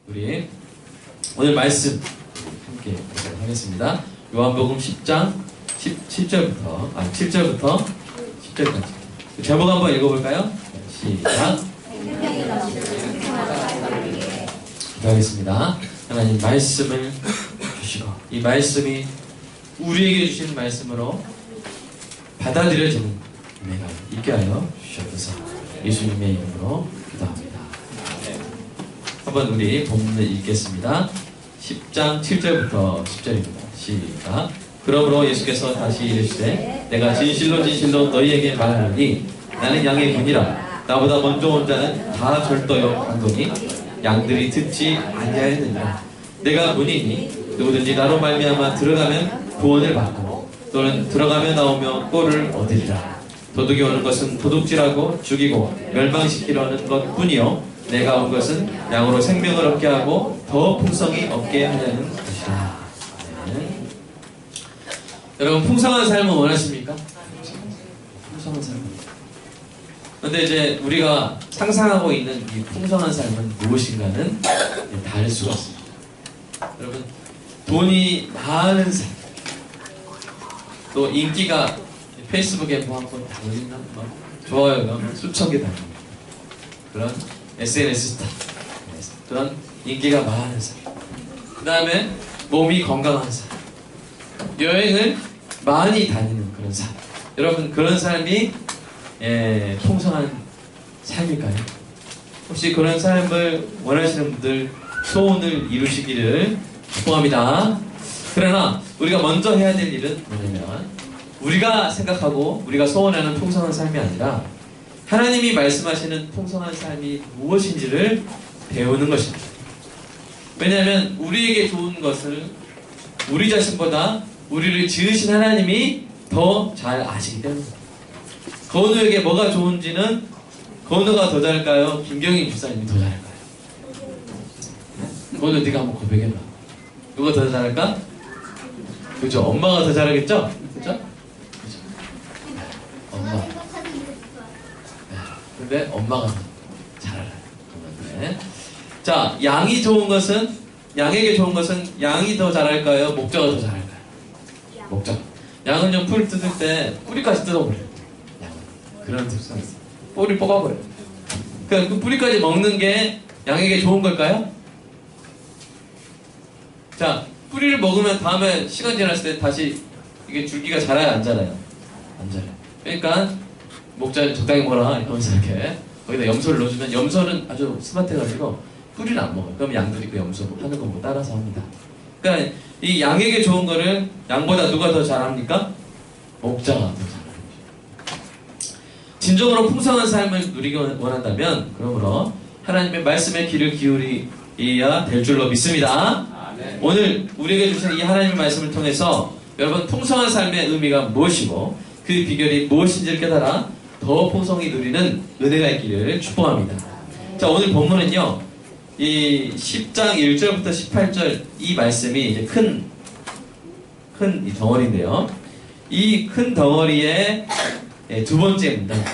우리 오늘 말씀 함께 보도록 하겠습니다. 요한복음 10장 7절부터 10절까지 제목 한번 읽어볼까요? 시작. 기도하겠습니다. 하나님 말씀을 주시고 이 말씀이 우리에게 주신 말씀으로 받아들여지는 은혜가 있게 하여 주시옵소서. 예수님의 이름으로 기도합니다. 한번 우리 본문을 읽겠습니다. 10장 7절부터 10절입니다. 시작. 그러므로 예수께서 다시 이르시되 내가 진실로 진실로 너희에게 말하노니 나는 양의 문이라. 나보다 먼저 온 자는 다 절도요 강도니 양들이 듣지 아니하였느니라. 내가 문이니 누구든지 나로 말미암아 들어가면 구원을 받고 또는 들어가며 나오며 꼴을 얻으리라. 도둑이 오는 것은 도둑질하고 죽이고 멸망시키려는 것뿐이요 내가 온 것은 양으로 생명을 얻게 하고 더 풍성히 얻게 하려는 것이라. 네. 여러분 풍성한 삶을 원하십니까? 풍성한 삶. 그런데 이제 우리가 상상하고 있는 이 풍성한 삶은 무엇인가는 다를 수가 없습니다. 여러분 돈이 많은 삶, 또 인기가 페이스북에 뭐 한 번 다 올린다, 막 좋아요가 수천 개 달립니다. 그런 SNS 스타, 그런 인기가 많은 삶. 그 다음에 몸이 건강한 삶, 여행을 많이 다니는 그런 삶. 여러분 그런 삶이 풍성한 삶일까요? 혹시 그런 삶을 원하시는 분들 소원을 이루시기를 축복합니다. 그러나 우리가 먼저 해야 될 일은 뭐냐면 우리가 생각하고 우리가 소원하는 풍성한 삶이 아니라 하나님이 말씀하시는 풍성한 삶이 무엇인지를 배우는 것입니다. 왜냐하면 우리에게 좋은 것을 우리 자신보다 우리를 지으신 하나님이 더 잘 아시기 때문입니다. 건우에게 뭐가 좋은지는 건우가 더 잘할까요? 김경희 집사님이 더 잘할까요? 건우 네가 한번 고백해봐. 누가 더 잘할까? 그죠? 엄마가 더 잘하겠죠? 그죠? 엄마. 근데 엄마가 잘 알아요. 네. 자, 양이 좋은 것은, 양에게 좋은 것은 양이 더 잘할까요? 목자가 더 잘할까요? 목자. 양은 좀 풀 뜯을 때 뿌리까지 뜯어버려요. 양은. 그런 특성이 있어요. 뿌리 뽑아버려요. 그러니까 그 뿌리까지 먹는 게 양에게 좋은 걸까요? 자, 뿌리를 먹으면 다음에 시간 지났을 때 다시 이게 줄기가 자라요, 안 자라요? 안 자라요. 그러니까 목자를 적당히 먹어라 이러면서 이렇게 거기다 염소를 넣어주면 염소는 아주 스마트해가지고 뿌리를 안 먹어요. 그럼 양들이 그 염소 하는 거 뭐 따라서 합니다. 그러니까 이 양에게 좋은 거를 양보다 누가 더 잘합니까? 목자가 더 잘합니다. 진정으로 풍성한 삶을 누리기 원한다면 그러므로 하나님의 말씀에 귀를 기울여야 될 줄로 믿습니다. 오늘 우리에게 주신 이 하나님의 말씀을 통해서 여러분 풍성한 삶의 의미가 무엇이고 그 비결이 무엇인지를 깨달아 더 풍성히 누리는 은혜가 있기를 축복합니다. 자, 오늘 본문은요 이 10장 1절부터 18절 이 말씀이 이제 큰 이 덩어리인데요, 이 큰 덩어리의 두 번째 문단,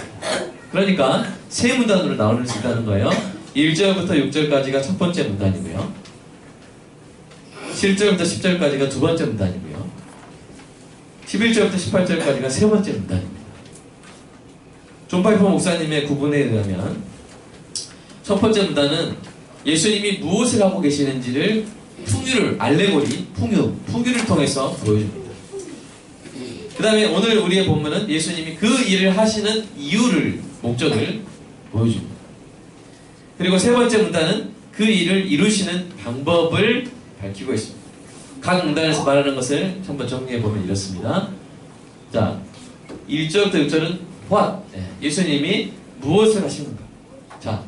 그러니까 세 문단으로 나눌 수 있다는 거예요. 1절부터 6절까지가 첫 번째 문단이고요, 7절부터 10절까지가 두 번째 문단이고요, 11절부터 18절까지가 세 번째 문단입니다. 존 파이퍼 목사님의 구분에 의하면 첫 번째 문단은 예수님이 무엇을 하고 계시는지를 풍유를, 알레고리, 풍유를 통해서 보여줍니다. 그 다음에 오늘 우리의 본문은 예수님이 그 일을 하시는 이유를, 목적을 보여줍니다. 그리고 세 번째 문단은 그 일을 이루시는 방법을 밝히고 있습니다. 각 문단에서 말하는 것을 한번 정리해보면 이렇습니다. 자, 1절부터 6절은 what? 예수님이 무엇을 하시는가? 자,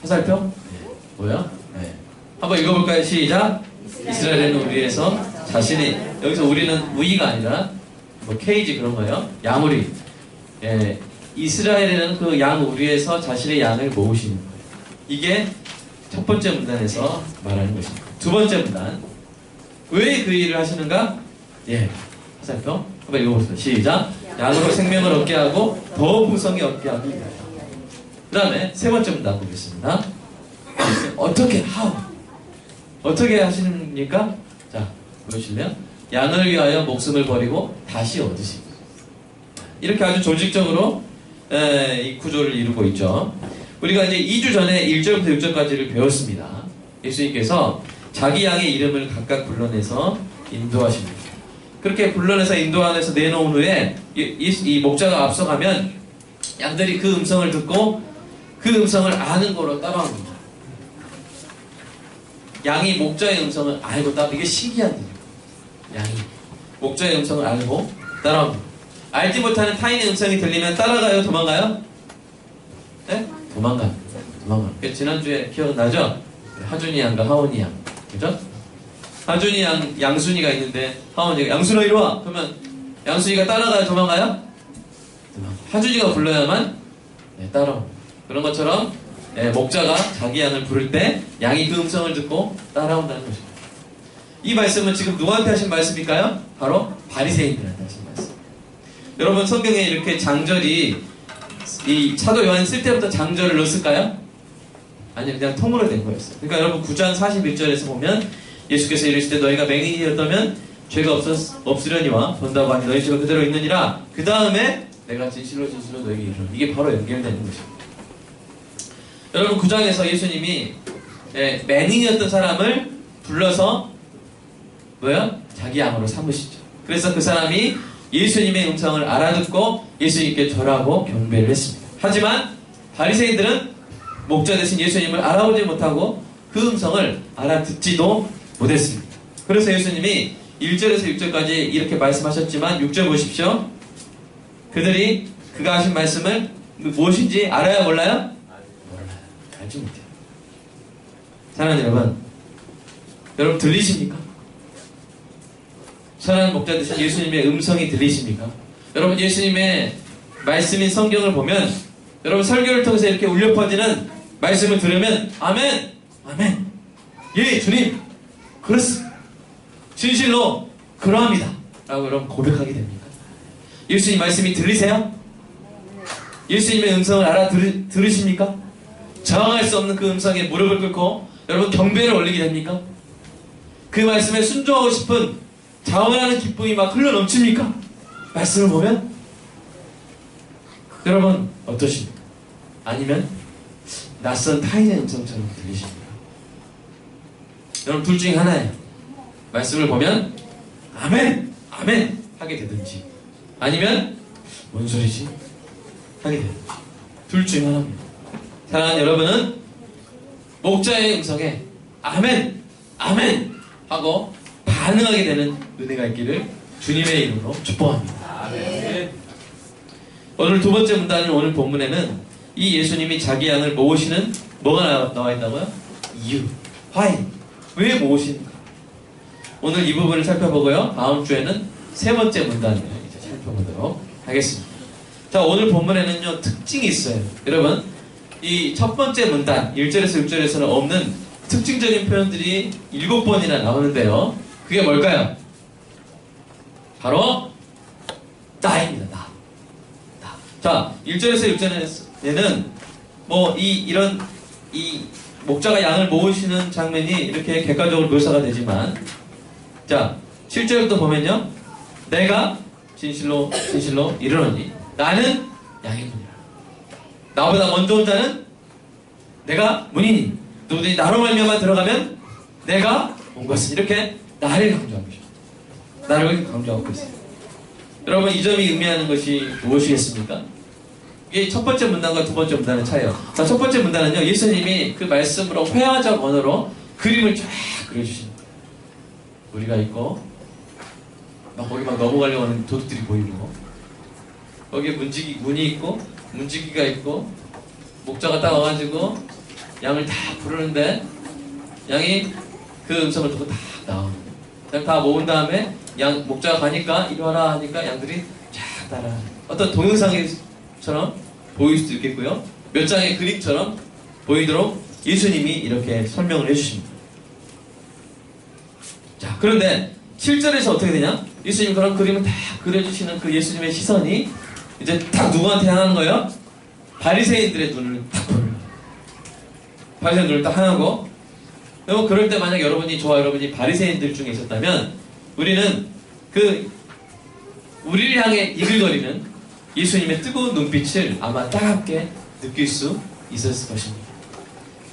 화살표? 뭐야? 한번 읽어볼까요? 시작! 이스라엘은 우리에서 자신이, 여기서 우리는 우리가 아니라 뭐 케이지 그런 거예요. 양우리. 이스라엘에는 그 양우리에서 자신의 양을 모으시는 거예요. 이게 첫 번째 문단에서 말하는 것입니다. 두 번째 문단, 왜 그 일을 하시는가? 화살표 한번 읽어보세요. 시작! 양으로 생명을 얻게 하고 더 풍성히 얻게 하기 위하여. 그 다음에 세 번째 문단 보겠습니다. 어떻게 하십니까? 자, 보여주실래요? 양을 위하여 목숨을 버리고 다시 얻으시고. 이렇게 아주 조직적으로 이 구조를 이루고 있죠. 우리가 이제 2주 전에 1절부터 6절까지를 배웠습니다. 예수님께서 자기 양의 이름을 각각 불러내서 인도하십니다. 그렇게 불러내서 인도하면서 내놓은 후에 이 목자가 앞서가면 양들이 그 음성을 듣고 그 음성을 아는 거로 따라옵니다. 양이 목자의 음성을 알고 따라, 이게 신기한 일이에요. 양이 목자의 음성을 알고 따라옵니다. 알지 못하는 타인의 음성이 들리면 따라가요? 도망가요? 네? 도망가요. 지난주에 기억나죠? 하준이 양과 하원이 양. 그죠? 하준이 양, 양순이가 있는데 하원이가 양순아 이리 와! 그러면 양순이가 따라가요? 도망가요? 하준이가 불러야만 따라옵니다. 그런 것처럼 목자가 자기 양을 부를 때 양이 그 음성을 듣고 따라온다는 것입니다. 이 말씀은 지금 누구한테 하신 말씀일까요? 바로 바리새인들한테 하신 말씀. 여러분 성경에 이렇게 장절이 이 사도 요한이 쓸 때부터 장절을 넣었을까요? 아니요, 그냥 통으로 된 거였어요. 그러니까 여러분 9장 41절에서 보면 예수께서 이르시되 너희가 맹인이었다면 죄가 없으려니와 본다고 하니 너희 죄가 그대로 있느니라. 그 다음에 내가 진실로 너에게 이르노니. 이게 바로 연결되는 것입니다. 여러분 9장에서 예수님이 맹인이었던 사람을 불러서 뭐야? 자기 양으로 삼으시죠. 그래서 그 사람이 예수님의 음성을 알아듣고 예수님께 절하고 경배를 했습니다. 하지만 바리새인들은 목자 대신 예수님을 알아보지 못하고 그 음성을 알아듣지도 못했습니다. 그래서 예수님이 1절에서 6절까지 이렇게 말씀하셨지만 6절 보십시오. 그들이 그가 하신 말씀을 무엇인지 알아야 몰라요? 몰라요. 알지 못해요. 사랑하는 여러분 들리십니까? 사랑하는 목자 되신 예수님의 음성이 들리십니까? 여러분 예수님의 말씀인 성경을 보면 여러분 설교를 통해서 이렇게 울려 퍼지는 말씀을 들으면 아멘! 아멘! 예 주님! 그렇습니다. 진실로 그러합니다. 라고 여러분 고백하게 됩니까? 예수님 말씀이 들리세요? 예수님의 음성을 들으십니까? 저항할 수 없는 그 음성에 무릎을 꿇고 여러분 경배를 올리게 됩니까? 그 말씀에 순종하고 싶은 자원하는 기쁨이 막 흘러 넘칩니까? 말씀을 보면? 여러분 어떠십니까? 아니면 낯선 타인의 음성처럼 들리십니까? 여러분 둘 중에 하나예요. 말씀을 보면 아멘! 아멘! 하게 되든지 아니면 뭔 소리지? 하게 되든지 둘 중에 하나입니다. 사랑하는 여러분은 목자의 음성에 아멘! 아멘! 하고 반응하게 되는 은혜가 있기를 주님의 이름으로 축복합니다. 아멘. 오늘 두 번째 문단인 오늘 본문에는 이 예수님이 자기 양을 모으시는 뭐가 나와 있다고요? 이유. Why? 왜 모으십니까? 오늘 이 부분을 살펴보고요. 다음 주에는 세 번째 문단을 이제 살펴보도록 하겠습니다. 자, 오늘 본문에는요 특징이 있어요. 여러분 이 첫 번째 문단 1절에서 6절에서는 없는 특징적인 표현들이 7번이나 나오는데요. 그게 뭘까요? 바로 나입니다. 나. 자, 1절에서 6절에는 뭐 이런 목자가 양을 모으시는 장면이 이렇게 객관적으로 묘사가 되지만 자, 7절부터 보면요. 내가 진실로 이르노니 나는 양의 문이라. 나보다 먼저 온 자는 내가 문이니 누구든지 나로 말미암아 들어가면 내가 온 것은 이렇게 나를 강조하고 있습니다. 나를 강조하고 있습니다. 여러분 이 점이 의미하는 것이 무엇이겠습니까? 이게 첫 번째 문단과 두 번째 문단의 차이예요. 자, 첫 번째 문단은요 예수님이 그 말씀으로 회화적 언어로 그림을 쫙 그려주십니다. 우리가 있고 막 거기 막 넘어가려고 하는 도둑들이 보이고 거기에 문이 있고 문지기가 있고 목자가 딱 와가지고 양을 다 부르는데 양이 그 음성을 듣고 다 나옵니다. 다 모은 다음에 목자가 가니까 이리 와라 하니까 양들이 쫙 따라. 어떤 동영상처럼 보일 수도 있겠고요. 몇 장의 그림처럼 보이도록 예수님이 이렇게 설명을 해주십니다. 자, 그런데 7절에서 어떻게 되냐? 예수님 그런 그림을 다 그려주시는 그 예수님의 시선이 이제 딱 누구한테 향하는 거예요? 바리새인들의 눈을 딱 보여요. 바리새인 눈을 딱 향하고 그리고 그럴 때 만약 저와 여러분이 바리새인들 중에 있었다면 우리는 우리를 향해 이글거리는 예수님의 뜨거운 눈빛을 아마 따갑게 느낄 수 있었을 것입니다.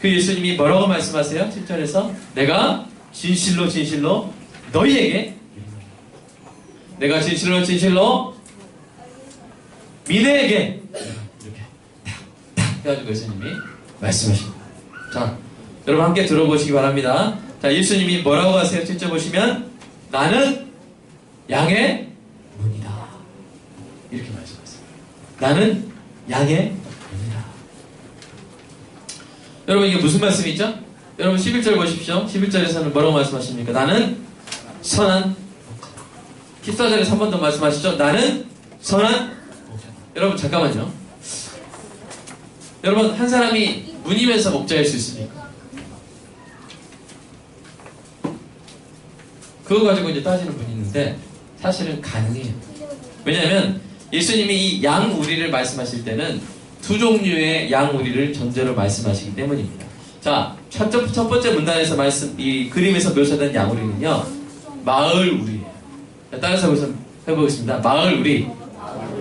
그 예수님이 뭐라고 말씀하세요? 7절에서 내가 진실로 진실로 너희에게 내가 진실로 진실로 미네에게 이렇게 탁탁 해가지고 예수님이 말씀하십니다. 자, 여러분 함께 들어보시기 바랍니다. 자, 예수님이 뭐라고 하세요? 7절 보시면 나는 양의 문이다 이렇게 말씀하세요. 나는 양의 문이다. 여러분 이게 무슨 말씀이죠? 여러분 11절 보십시오. 11절에서는 뭐라고 말씀하십니까? 나는 선한 14절에서 한 번 더 말씀하시죠. 나는 선한 여러분 잠깐만요. 여러분 한 사람이 문이면서 목자일 수 있습니까? 그거 가지고 이제 따지는 분이 있는데 사실은 가능해요. 왜냐하면 예수님이 이 양우리를 말씀하실 때는 두 종류의 양우리를 전제로 말씀하시기 때문입니다. 자, 첫 번째 문단에서 이 그림에서 묘사된 양우리는요 마을우리예요. 따라서 해보겠습니다. 마을우리.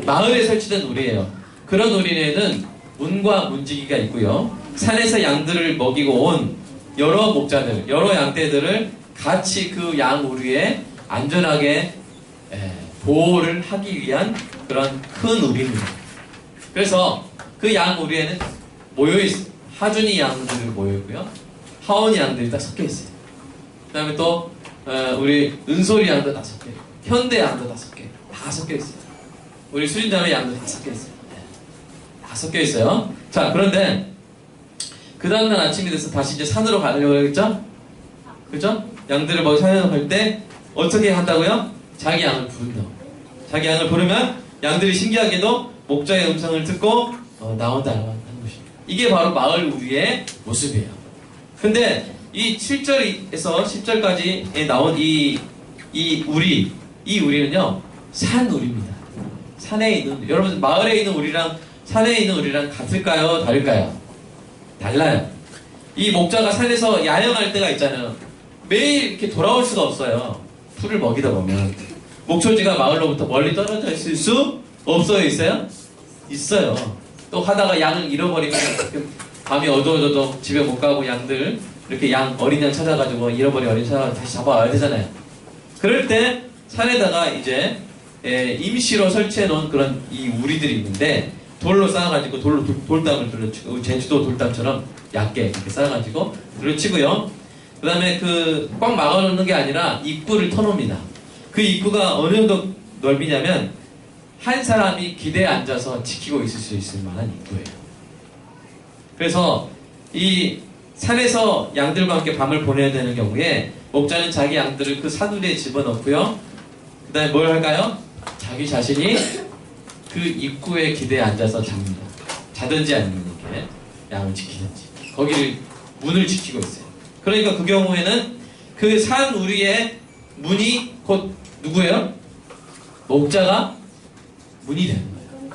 마을에 설치된 우리예요. 그런 우리에는 문과 문지기가 있고요. 산에서 양들을 먹이고 온 여러 목자들, 여러 양떼들을 같이 그 양우리에 안전하게 보호를 하기 위한 그런 큰 우리입니다. 그래서 그 양우리에는 모여있어요. 하준이 양들이 모여있고요. 하원이 양들이 딱 섞여있어요. 그 다음에 또 우리 은솔이 양도 다 섞여요. 현대 양도 다 섞여요. 다 섞여있어요. 우리 수린자매 양도 다 섞여있어요. 다 섞여있어요. 자, 그런데 그 다음날 아침이 돼서 다시 이제 산으로 가려고 했죠? 그죠? 양들을 산으로 갈 때 어떻게 한다고요? 자기 양을 부른다고. 자기 양을 부르면 양들이 신기하게도 목자의 음성을 듣고 나온다고 하는 것입니다. 이게 바로 마을 우리의 모습이에요. 근데 이 7절에서 10절까지에 나온 이 우리는요 산 우리입니다. 산에 있는 여러분 마을에 있는 우리랑 산에 있는 우리랑 같을까요? 다를까요? 달라요. 이 목자가 산에서 야영할 때가 있잖아요. 매일 이렇게 돌아올 수가 없어요. 풀을 먹이다 보면 목초지가 마을로부터 멀리 떨어져 있을 수 없어요? 있어요? 있어요. 또 하다가 양을 잃어버리면 밤이 어두워져도 집에 못 가고 양들 이렇게 어린 양 찾아가지고 잃어버린 어린 양 다시 잡아와야 되잖아요. 그럴 때 산에다가 이제 임시로 설치해 놓은 그런 이 우리들이 있는데 돌로 쌓아가지고 돌담을 둘러치고 제주도 돌담처럼 얇게 이렇게 쌓아가지고 둘러치고요. 그 다음에 꽉 막아놓는 게 아니라 입구를 터놓습니다. 그 입구가 어느 정도 넓이냐면 한 사람이 기대에 앉아서 지키고 있을 수 있을 만한 입구예요. 그래서 이 산에서 양들과 함께 밤을 보내야 되는 경우에 목자는 자기 양들을 그 사두리에 집어넣고요. 그 다음에 뭘 할까요? 자기 자신이 그 입구에 기대에 앉아서 잡니다. 자든지 아니면 이렇게 양을 지키든지 거기를 문을 지키고 있어요. 그러니까 그 경우에는 그 산 우리의 문이 곧 누구예요? 목자가 문이 되는 거예요.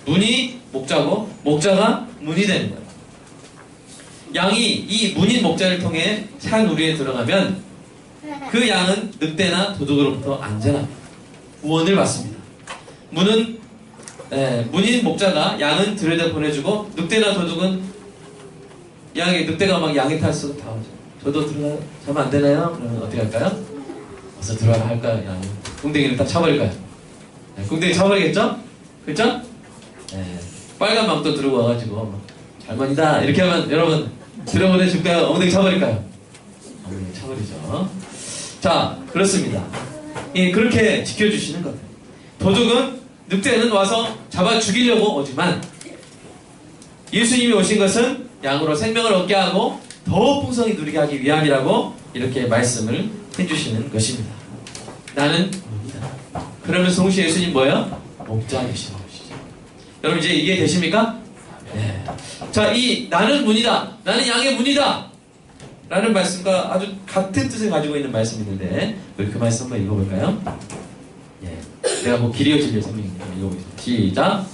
문이 목자고 목자가 문이 되는 거예요. 양이 이 문인 목자를 통해 산 우리에 들어가면 그 양은 늑대나 도둑으로부터 안전합니다. 구원을 받습니다. 문인 목자가 양은 들여다 보내주고 늑대나 도둑은 늑대가 막 양에 탈수록 다 오죠. 저도 들어가면 안 되나요? 그러면 어떻게 할까요? 어서 들어가라 할까요? 아니면 궁뎅이를 딱 차버릴까요? 궁뎅이 차버리겠죠? 그렇죠? 빨간 망토 들고 와가지고 할머니다 이렇게 하면 여러분 들어보내줄까요? 엉덩이 차버릴까요? 엉덩이 차버리죠. 자, 그렇습니다. 그렇게 지켜주시는 거예요. 도둑은 늑대는 와서 잡아 죽이려고 오지만 예수님이 오신 것은 양으로 생명을 얻게 하고 더 풍성히 누리게 하기 위함이라고 이렇게 말씀을 해주시는 것입니다. 나는 문이다. 그러면서 동시에 예수님 뭐예요? 목자 되시는 것이죠. 여러분 이제 이해 되십니까? 네. 자, 이 나는 문이다. 나는 양의 문이다. 라는 말씀과 아주 같은 뜻을 가지고 있는 말씀이 있는데 우리 그 말씀 한번 읽어볼까요? 내가 뭐 길이요 진리요 생명이니까 읽어보겠습니다. 시작.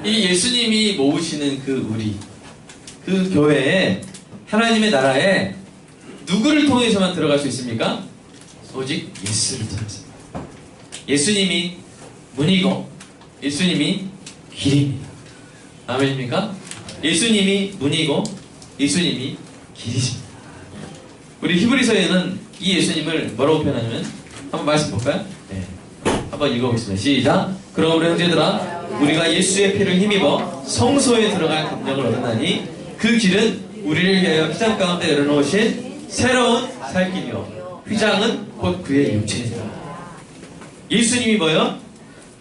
이 예수님이 모으시는 그 우리, 그 교회에, 하나님의 나라에 누구를 통해서만 들어갈 수 있습니까? 오직 예수를 통해서. 예수님이 문이고 예수님이 길입니다. 아멘입니까? 예수님이 문이고 예수님이 길이십니다. 우리 히브리서에는 이 예수님을 뭐라고 표현하냐면, 한번 말씀 볼까요? 네. 한번 읽어보겠습니다. 시작. 그러므로 형제들아, 우리가 예수의 피를 힘입어 성소에 들어갈 감격을 얻었나니 그 길은 우리를 위하여 휘장 가운데 열어놓으신 새로운 살 길이요 휘장은 곧 그의 육체니라. 예수님이 뭐예요?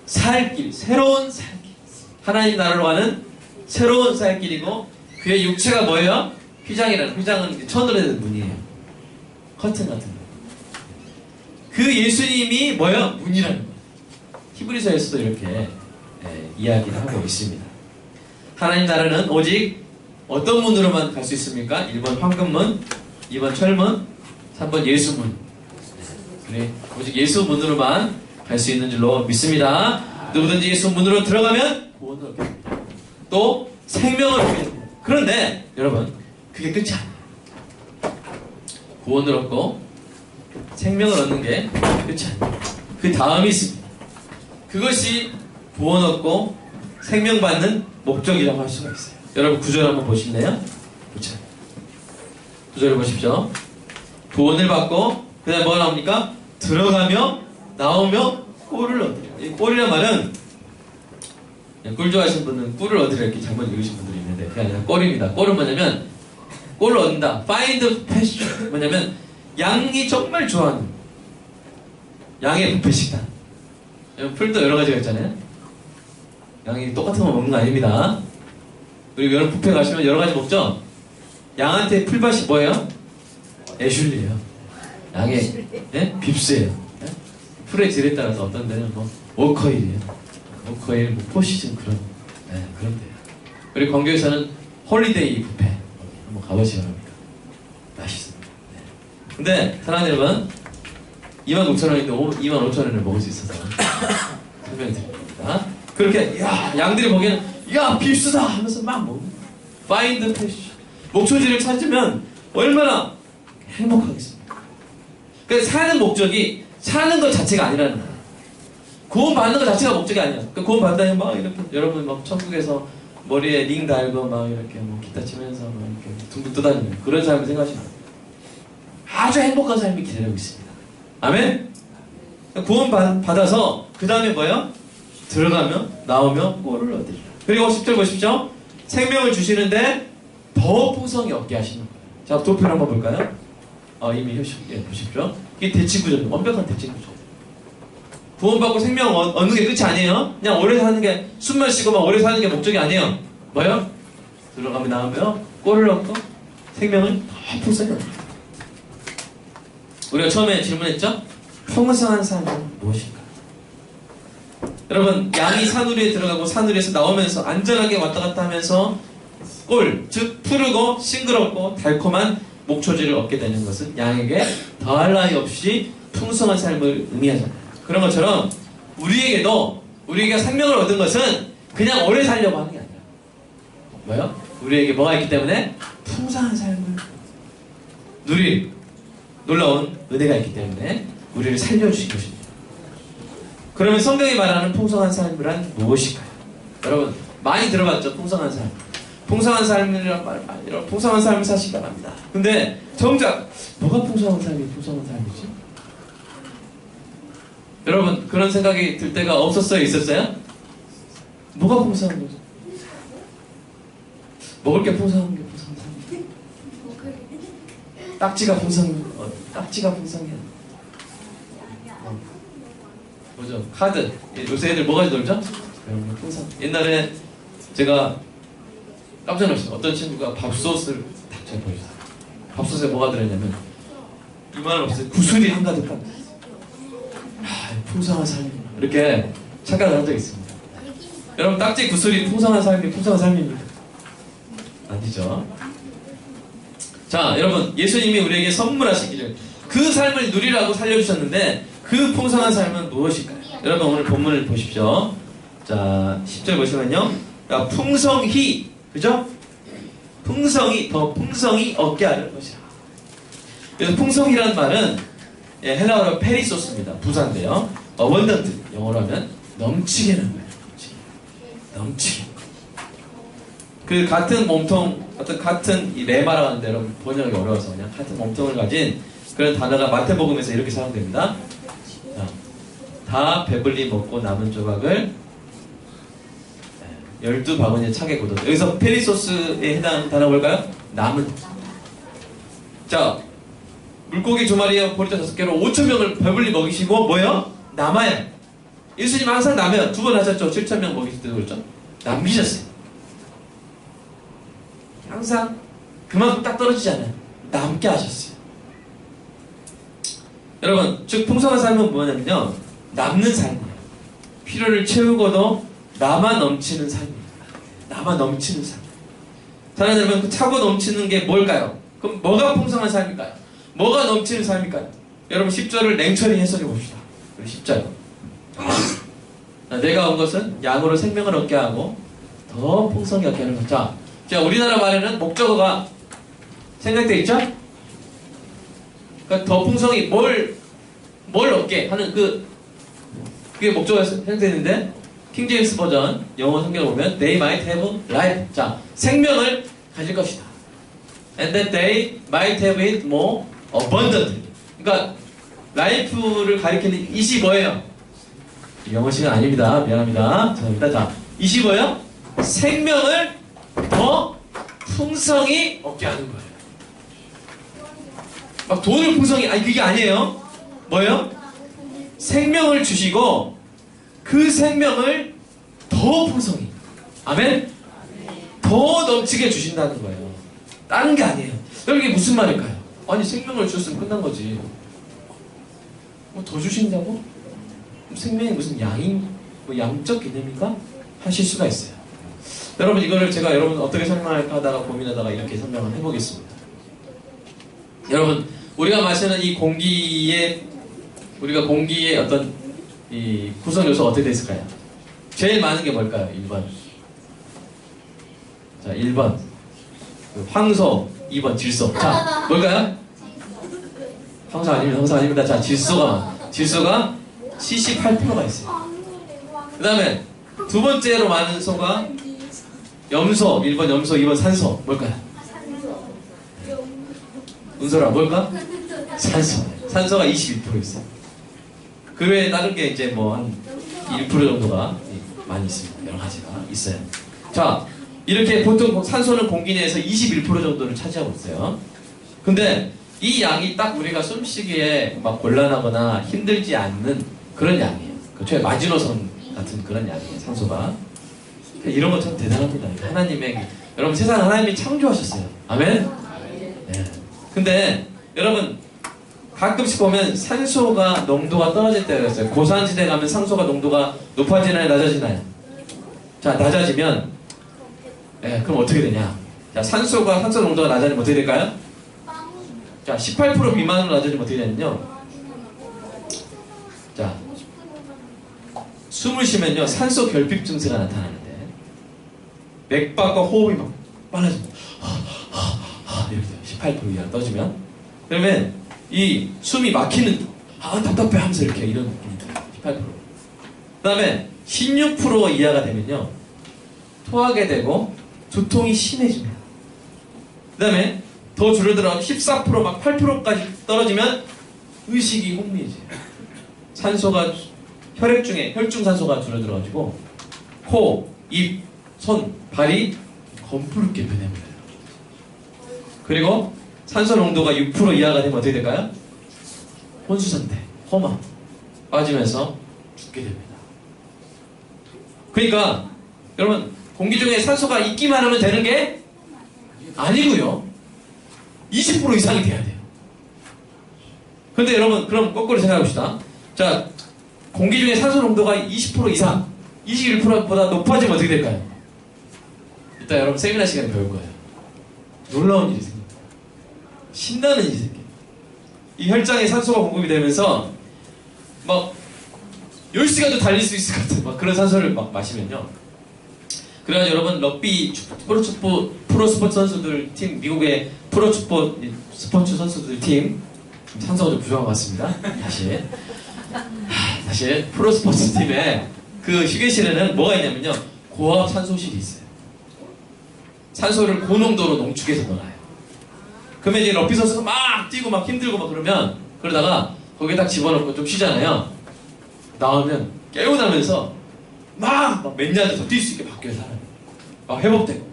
살길, 새로운 살길. 하나님 나라로 가는 새로운 살길이고, 그의 육체가 뭐예요? 휘장이라는, 휘장은 천으로 된 문이에요. 커튼 같은 거. 그 예수님이 뭐예요? 문이라는 거예요. 히브리서에서도 이렇게 이야기를 하고 있습니다. 하나님 나라는 오직 어떤 문으로만 갈 수 있습니까? 1번 황금문, 2번 철문, 3번 예수문. 그래, 오직 예수문으로만 갈 수 있는 줄로 믿습니다. 누구든지 예수문으로 들어가면 구원을 얻게 됩니다. 또 생명을 얻게 됩니다. 그런데 여러분, 그게 끝이 아니에요. 구원을 얻고 생명을 얻는 게 끝이 아니에요. 그 다음이 있습니다. 그것이 구원 얻고 생명받는 목적이라고 할 수가 있어요. 여러분 구절 한번 보실래요? 그렇죠. 구절을 보십시오. 구원을 받고 그 다음에 뭐가 나옵니까? 들어가며 나오며 꼴을 얻으려. 이 꼴이란 말은, 꿀 좋아하시는 분은 꿀을 얻으려 이렇게 잘못 읽으신 분들이 있는데 그게 아니라 꼴입니다. 꼴은 뭐냐면 꼴을 얻는다. Find passion. 뭐냐면 양이 정말 좋아하는 양의 뷔페 식단. 풀도 여러 가지가 있잖아요. 양이 똑같은 거 먹는 거 아닙니다. 우리 여러분 뷔페 가시면 여러 가지 먹죠? 양한테 풀밭이 뭐예요? 애슐리예요. 양의 빕스예요. 풀의 질에 따라서 어떤 데는 뭐 워커힐이에요. 워커힐, 뭐 포시즌 그런 그런 데요. 우리 광교에서는 홀리데이 뷔페 한번 가보시기 바랍니다. 맛있습니다. 네. 근데 사랑하는 여러분, 26,000원인데 25,000원을 먹을 수 있어서 설명드립니다. 그렇게 양들이 보기에는 빕스다 하면서 막 먹는 파인드 패션, 목초지를 찾으면 얼마나 행복하겠습니까? 그러니까 사는 목적이 사는 것 자체가 아니라는 거예요. 구원 받는 것 자체가 목적이 아니야. 그러니까 구원 받다니 막 이렇게 여러분 막 천국에서 머리에 링 달고 막 이렇게 뭐 기타 치면서 막 이렇게 둥둥 떠다니는 그런 삶을 생각하시면 아주 행복한 삶이 기다리고 있습니다. 아멘? 구원 받아서 그 다음에 뭐예요? 들어가며 나오며 꼴을 얻으리라. 그리고 10절 보십시오. 생명을 주시는데 더 풍성히 얻게 하시는 거예요. 자, 도표를 한번 볼까요? 이미 보십시오. 이게 대치구조예요. 완벽한 대치구조. 구원받고 생명 얻는 게 끝이 아니에요. 그냥 오래 사는 게, 숨만 쉬고 막 오래 사는 게 목적이 아니에요. 뭐예요? 들어가며 나오며 꼴을 얻고 생명을 더 풍성히 얻는 거예요. 우리가 처음에 질문했죠? 풍성한 삶은 무엇인가? 여러분, 양이 산우리에 들어가고 산우리에서 나오면서 안전하게 왔다 갔다 하면서 꼴, 즉 푸르고 싱그럽고 달콤한 목초지를 얻게 되는 것은 양에게 더할 나위 없이 풍성한 삶을 의미하잖아요. 그런 것처럼 우리에게도, 우리가 생명을 얻은 것은 그냥 오래 살려고 하는 게 아니라 뭐요? 우리에게 뭐가 있기 때문에? 풍성한 삶을 누릴 놀라운 은혜가 있기 때문에 우리를 살려주신 것입니다. 그러면 성경이 말하는 풍성한 삶이란 무엇일까요? 여러분 많이 들어봤죠? 풍성한 삶. 풍성한 삶이란 말, 여러분 풍성한 삶을 사시기 바랍니다. 근데 정작 뭐가 풍성한 삶이지? 여러분 그런 생각이 들 때가 없었어요? 있었어요? 뭐가 풍성한 거죠? 먹을 게 풍성한 게 풍성한 삶이에요. 딱지가 풍성해요. 뭐죠? 카드. 요새 애들 뭐 가지고 놀죠? 풍성. 옛날에 제가 깜짝 놀랐어요. 어떤 친구가 밥솥을 딱 보여줬어요. 밥솥에 뭐가 들어있냐면 이만한 없어요. 구슬이 한가득 한. 풍성한 삶이구나. 이렇게 착각을 한 적이 있습니다. 여러분 딱지 구슬이 풍성한 삶입니다. 아니죠. 자, 여러분 예수님이 우리에게 선물하시기를 그 삶을 누리라고 살려주셨는데 그 풍성한 삶은 무엇일까요? 여러분 오늘 본문을 보십시오. 자, 10절 보시면요. 자, 풍성히, 그죠? 풍성히, 더 풍성히 얻게 하는 것이라. 그래서 풍성이라는 말은 헬라어로 페리소스입니다. 부사인데요. abundant, 영어로 하면 넘치게는 거예요. 넘치게. 그 같은 몸통, 어떤 같은 이 레마라고 하는데 여러분 번역이 어려워서 그냥 같은 몸통을 가진 그런 단어가 마태복음에서 이렇게 사용됩니다. 자, 다 배불리 먹고 남은 조각을 12바구니에 차게 굳어. 여기서 페리소스에 해당하는 단어가 뭘까요? 남은. 자, 물고기 2마리에 보리떡 5개로 5,000명을 배불리 먹이시고 뭐예요? 남아요. 예수님 항상 남아요. 2번 하셨죠? 7,000명 먹이실 때도 그렇죠? 남기셨어요. 항상 그만큼 딱 떨어지지 않아요. 남게 하셨어요. 여러분, 즉 풍성한 삶은 뭐냐면요, 남는 삶이에요. 필요를 채우고도 남아 넘치는 삶입니다. 남아 넘치는 삶. 사랑하는 여러분, 그 차고 넘치는 게 뭘까요? 그럼 뭐가 풍성한 삶일까요? 뭐가 넘치는 삶일까요? 여러분 10절을 냉철히 해석해 봅시다. 10절. 내가 온 것은 양으로 생명을 얻게 하고 더 풍성히 얻게 하는 것. 자, 우리나라 말에는 목적어가 생각되어 있죠? 그러니까 더 풍성히 뭘 얻게 하는 그게 목적어가 생각되어 있는데, 킹제임스 버전 영어 성경을 보면 They might have life. 자, 생명을 가질 것이다. And that they might have it more abundantly. 그러니까 life를 가리키는 이시 뭐예요? 영어 시간 아닙니다. 미안합니다. 죄송합니다. 자, 이시 뭐예요? 생명을 더 풍성히 얻게 하는 거예요. 막 돈을 풍성히, 아니 그게 아니에요. 뭐예요? 생명을 주시고 그 생명을 더 풍성히, 아멘? 더 넘치게 주신다는 거예요. 다른 게 아니에요. 여러분 이게 무슨 말일까요? 아니 생명을 주셨으면 끝난 거지. 뭐 더 주신다고? 생명이 무슨 뭐 양적 개념인가? 하실 수가 있어요. 여러분 이거를 제가 여러분 어떻게 설명할까 하다가 고민하다가 이렇게 설명을 해보겠습니다. 여러분 우리가 마시는 이 공기의 어떤 이 구성 요소가 어떻게 됐을까요? 제일 많은 게 뭘까요? 1번. 자, 1번 황소, 2번 질소. 자, 뭘까요? 황소 아닙니다. 자, 질소가 78%가 있어요. 그 다음에 두 번째로 많은 소가 염소, 1번 염소, 2번 산소. 뭘까요? 은솔아, 뭘까? 산소가 21% 있어요. 그 외에 다른 게 이제 뭐 한 1% 정도가 많이 있습니다. 여러 가지가 있어요. 자, 이렇게 보통 산소는 공기 내에서 21% 정도를 차지하고 있어요. 근데 이 양이 딱 우리가 숨쉬기에 막 곤란하거나 힘들지 않는 그런 양이에요. 그 마지노선 같은 그런 양이에요, 산소가. 이런 거 참 대단합니다. 여러분 세상 하나님이 창조하셨어요. 아멘? 네. 근데 여러분 가끔씩 보면 산소가 농도가 떨어질 때가 있어요. 고산지대 가면 산소가 농도가 높아지나요, 낮아지나요? 자, 낮아지면 그럼 어떻게 되냐? 자, 산소 농도가 낮아지면 어떻게 될까요? 자, 18% 미만으로 낮아지면 어떻게 되냐면요. 자, 숨을 쉬면요, 산소 결핍 증세가 나타나는데, 맥박과 호흡이 막 빨라집니다. 이렇게 돼요. 18% 이하 떠지면. 그러면 이 숨이 막히는, 답답해 하면서 이런 느낌이 들어요. 18%. 그 다음에 16% 이하가 되면요, 토하게 되고, 두통이 심해집니다. 그 다음에 더 줄어들어 14% 막 8%까지 떨어지면 의식이 혼미해져요. 산소가 혈액 중에 혈중 산소가 줄어들어가지고 코, 입, 손, 발이 검푸르게 변해버려요. 그리고 산소 농도가 6% 이하가 되면 어떻게 될까요? 혼수상태, 호마 빠지면서 죽게 됩니다. 그러니까 여러분 공기 중에 산소가 있기만 하면 되는 게 아니고요. 20% 이상이 돼야 돼요. 근데 여러분 그럼 거꾸로 생각해봅시다. 자, 공기 중에 산소 농도가 20% 이상, 21%보다 높아지면 어떻게 될까요? 이따 여러분 세미나 시간에 배울 거예요. 놀라운 일이 생깁니다. 신나는 일이 생겨요. 이 혈장에 산소가 공급이 되면서 막 10시간도 달릴 수 있을 것 같은 막 그런 산소를 막 마시면요. 그래가지고 여러분 럭비 프로 스포츠 선수들 팀, 미국의 프로 스포츠 선수들 팀 산소가 좀 부족한 것 같습니다. 다시 프로 스포츠 팀에 그 휴게실에는 뭐가 있냐면요, 고압 산소실이 있어요. 산소를 고농도로 농축해서 넣어놔요. 그러면 이제 럭비 선수가 막 뛰고 막 힘들고 막 그러다가 거기에 딱 집어넣고 좀 쉬잖아요. 나오면 깨어나면서 막 몇 년을 더 뛸 수 있게 바뀌어요, 사람이. 막 회복되고.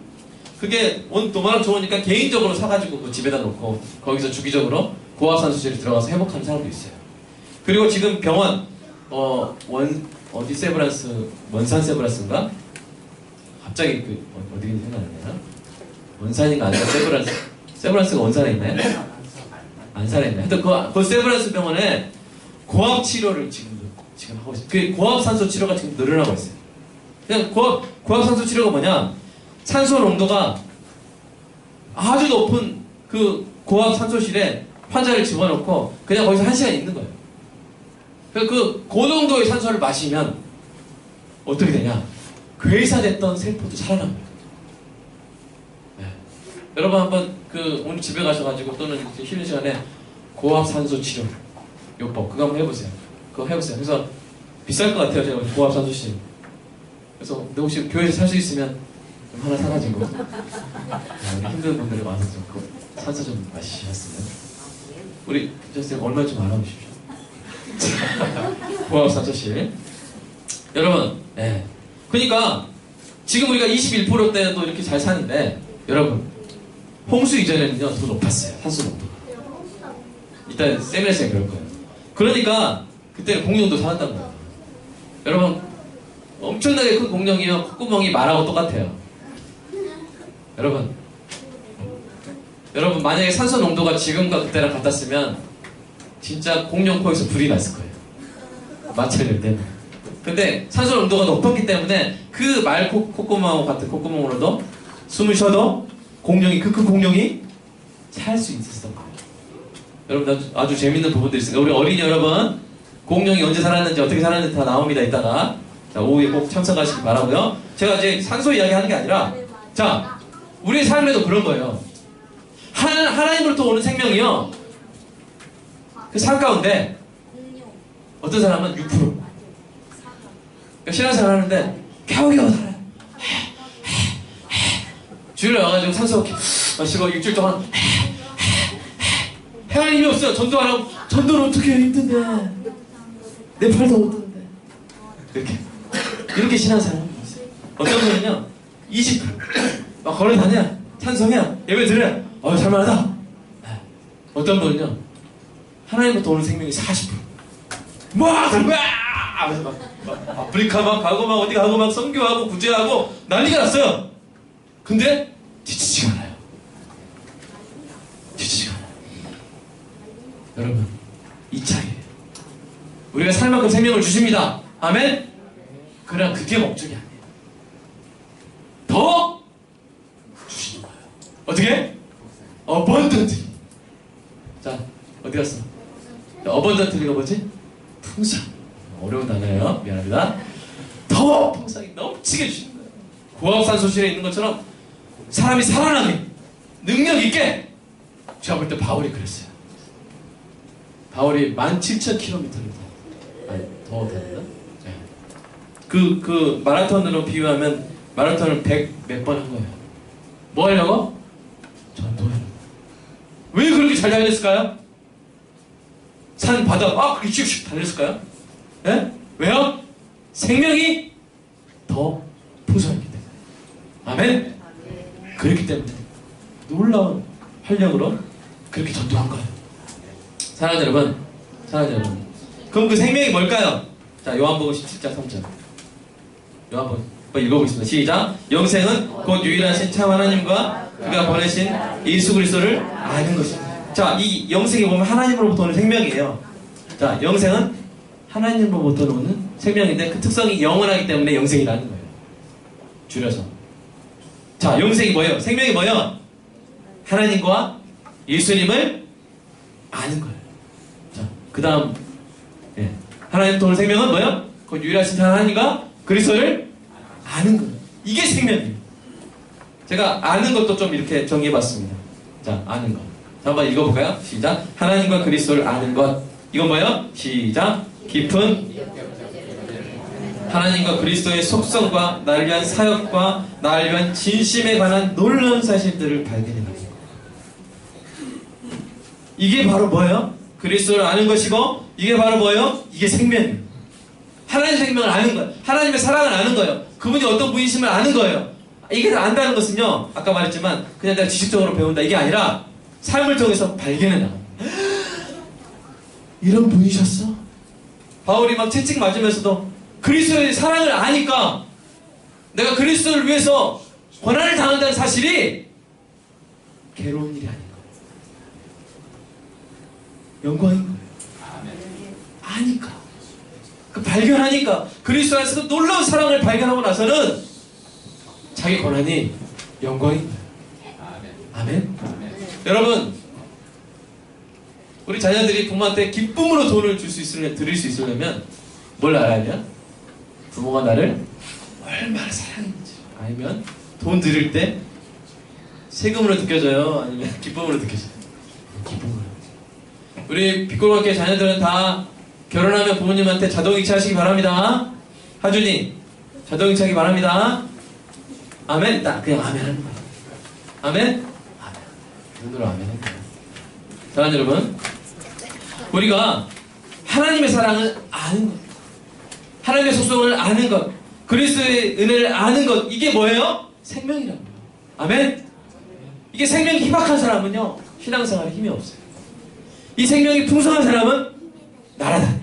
그게 너무나 좋으니까 개인적으로 사가지고 그 집에다 놓고 거기서 주기적으로 고압산소실에 들어가서 회복하는 사람도 있어요. 그리고 지금 병원 어디 세브란스, 원산 세브란스인가? 갑자기 어디인지 생각이 안 나요? 원산인가 아니라 세브란스가 원산에 있나요? 안산에 있나요? 하여튼 그 세브란스 병원에 고압 치료를 지금 하고 있어요. 그 고압 산소 치료가 지금 늘어나고 있어요. 그냥 고압 산소 치료가 뭐냐? 산소 농도가 아주 높은 그 고압 산소실에 환자를 집어넣고 그냥 거기서 1시간 있는 거예요. 그 고농도의 산소를 마시면 어떻게 되냐? 괴사됐던 세포도 살아납니다. 네. 여러분 한번 오늘 집에 가셔가지고 또는 쉬는 시간에 고압 산소 치료 요법 그거 한번 해보세요. 그거 해보세요. 그래서 비쌀 것 같아요, 제가 고압 산소실. 그래서 근데 혹시 교회에서 살 수 있으면 좀 하나 사가지고 우리 힘든 분들이 와서 좀 산소 좀 마시셨으면 우리 선생님 얼마 좀 알아보십시오. 고압 산소실. 여러분, 네. 그러니까 지금 우리가 21%대도 이렇게 잘 사는데 여러분 홍수 이전에는요 더 높았어요, 산소 농도가. 일단 세미나스가 그럴 거예요. 그러니까 그때는 공룡도 살았다는 거예요. 여러분 엄청나게 큰 공룡이요 콧구멍이 말하고 똑같아요. 여러분 만약에 산소 농도가 지금과 그때랑 같았으면 진짜 공룡 코에서 불이 났을 거예요. 마찰될 때는. 근데 산소 농도가 높았기 때문에 그 말 콧구멍하고 같은 콧구멍으로도 숨을 쉬어도 공룡이 그 큰 공룡이 살 수 있었던 거예요. 여러분 아주 재밌는 부분들이 있습니다. 우리 어린이 여러분 공룡이 언제 살았는지 어떻게 살았는지 다 나옵니다. 이따가 자, 오후에 꼭 참석하시기 바라고요. 제가 이제 산소 이야기 하는 게 아니라 자 우리의 삶에도 그런 거예요. 하나님으로부터 오는 생명이요 그 삶 가운데 어떤 사람은 6%. 그러니까 신앙생활 하는데 겨우겨우 살아요. 주일에 와가지고 산소 마시고 일주일 동안 행할 힘이 없어요. 전도 안 하고 전도를 어떻게 해, 힘든데 내 팔도 못 드는데 이렇게 신앙생활 하고 있어요. 어떤 분은요 20%막 걸어다녀 찬송해요 예배 드려요 살만하다. 어떤 분은요 하나님부터 오는 생명이 40%. 막 아프리카 막 가고 막 어디 가고 막 선교하고 구제하고 난리가 났어요. 근데 지치지가 않아요. 여러분 이 차이에요. 우리가 살 만큼 생명을 주십니다. 아멘? 그러나 그게 목적이 아니에요. 더 주시는 거예요. 어떻게? 어번던트. 자 어디 갔어? 어번던트가 뭐지? 풍성. 어려운 단어예요. 미안합니다. 더 풍성이 넘치게 주시는 거예요. 고압산소실에 있는 것처럼 사람이 살아나게 능력 있게. 제가 볼 때 바울이 그랬어요. 바울이 17,000km를 더 됐나? 네. 그 마라톤으로 비유하면 마라톤을 100 몇 번 한 거예요. 뭐 하려고? 전도하려고. 왜 그렇게 잘 달렸을까요? 산, 바다, 그렇게 슉슉 달렸을까요? 예? 왜요? 생명이 더 풍성했기 때문에. 아멘? 그렇기 때문에 놀라운 활력으로 그렇게 전도한 거예요. 사랑하는 여러분. 그럼 그 생명이 뭘까요? 자, 요한복음 17장 3절. 요한복음 읽어보겠습니다. 시작. 영생은 곧 유일하신 참 하나님과 그가 보내신 예수 그리스도를 아는 것입니다. 자, 이 영생이 보면 하나님으로부터 오는 생명이에요. 자, 영생은 하나님으로부터 오는 생명인데 그 특성이 영원하기 때문에 영생이라는 거예요. 줄여서. 자, 영생이 뭐예요? 생명이 뭐예요? 하나님과 예수님을 아는 거예요. 자, 그 다음 하나님부터 오는 생명은 뭐예요? 그 유일하신 하나님과 그리스도를 아는 거예요. 이게 생명이에요. 제가 아는 것도 좀 이렇게 정리해봤습니다. 자, 아는 것. 자, 한번 읽어볼까요? 시작. 하나님과 그리스도를 아는 것. 이건 뭐예요? 시작. 깊은 하나님과 그리스도의 속성과 나를 위한 사역과 나를 위한 진심에 관한 놀라운 사실들을 발견해가는 것. 이게 바로 뭐예요? 그리스도를 아는 것이고, 이게 바로 뭐예요? 이게 생명이에요. 하나님의 생명을 아는 거예요. 하나님의 사랑을 아는 거예요. 그분이 어떤 분이심을 아는 거예요. 이게 안다는 것은요, 아까 말했지만 그냥 내가 지식적으로 배운다 이게 아니라 삶을 통해서 발견해나. 이런 분이셨어? 바울이 막 채찍 맞으면서도 그리스도의 사랑을 아니까 내가 그리스도를 위해서 고난을 당한다는 사실이 괴로운 일이 아닌 거예요. 영광인 거예요. 아니까. 그 발견하니까 그리스도 안에서 놀라운 사랑을 발견하고 나서는 자기 고난이 영광인 거예요. 아멘. 여러분, 우리 자녀들이 부모한테 기쁨으로 돈을 줄 수 있으려면, 드릴 수 있으려면 뭘 알아야 돼요? 부모가 나를 얼마나 사랑했는지. 아니면 돈 드릴 때 세금으로 느껴져요? 아니면 기쁨으로 느껴져요? 기쁨으로. 우리 빅골학교 자녀들은 다 결혼하면 부모님한테 자동이체 하시기 바랍니다. 하준이 자동이체 하기 바랍니다. 아멘. 딱 그냥 아멘 하는 거야. 아멘? 아멘. 눈으로 아멘 하는 거야. 사랑하는 여러분, 우리가 하나님의 사랑을 아는 것, 하나님의 속성을 아는 것, 그리스도의 은혜를 아는 것, 이게 뭐예요? 생명이라는 거예요. 아멘? 이게 생명이 희박한 사람은요, 신앙생활에 힘이 없어요. 이 생명이 풍성한 사람은 날아다녀요.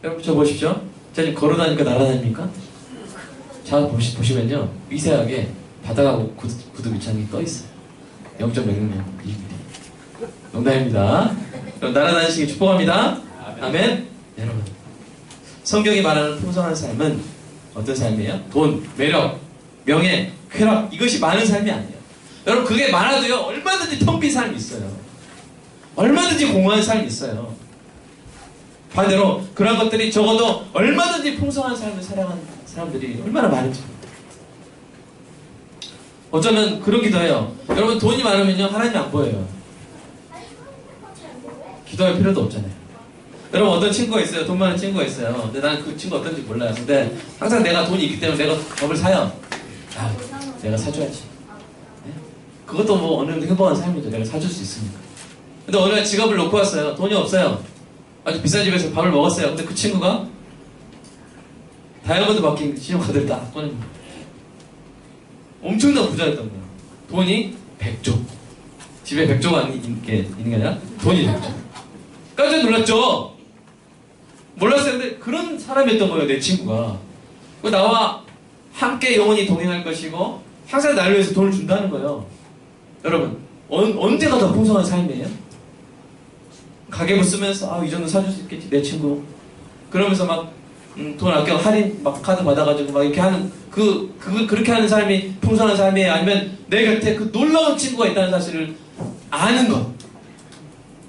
여러분, 저 보십시오. 제가 지금 걸어다니까 날아다닙니까? 자, 보시면요, 미세하게 바닥하고 구두 밑창이 떠있어요. 0.00mm. 농담입니다. 날아다니시기 축복합니다. 아멘. 여러분, 성경이 말하는 풍성한 삶은 어떤 삶이에요? 돈, 매력, 명예, 쾌락, 이것이 많은 삶이 아니에요. 여러분, 그게 많아도요, 얼마든지 텅 빈 삶이 있어요. 얼마든지 공허한 삶이 있어요. 반대로 그런 것들이 적어도 얼마든지 풍성한 삶을 살아가는 사람들이 얼마나 많은지. 어쩌면 그러기도 해요. 여러분, 돈이 많으면요, 하나님 안 보여요. 기도할 필요도 없잖아요. 여러분, 어떤 친구가 있어요. 돈 많은 친구가 있어요. 근데 나는 그 친구 어떤지 몰라요. 근데 항상 내가 돈이 있기 때문에 내가 밥을 사요. 아, 내가 사줘야지. 네? 그것도 뭐 어느 정도 행복한 삶이죠. 내가 사줄 수 있으니까. 근데 어느 날 지갑을 놓고 왔어요. 돈이 없어요. 아주 비싼 집에서 밥을 먹었어요. 근데 그 친구가 다이아몬드 박힌 신용카드를 딱 꺼냅니다. 엄청난 부자였던 거예요. 돈이 100조. 집에 100조가 있는 게 아니라 돈이 100조. 깜짝 놀랐죠? 몰랐어요. 근데 그런 사람이었던 거예요, 내 친구가. 나와 함께 영원히 동행할 것이고 항상 나를 위해서 돈을 준다는 거예요. 여러분, 언제가 더 풍성한 삶이에요? 가계부 쓰면서 이 정도 사줄 수 있겠지, 내 친구. 그러면서 막 돈 아껴 할인 막 카드 받아가지고 막 이렇게 하는 그렇게 하는 삶이 풍성한 삶이에요? 아니면 내 곁에 그 놀라운 친구가 있다는 사실을 아는 것,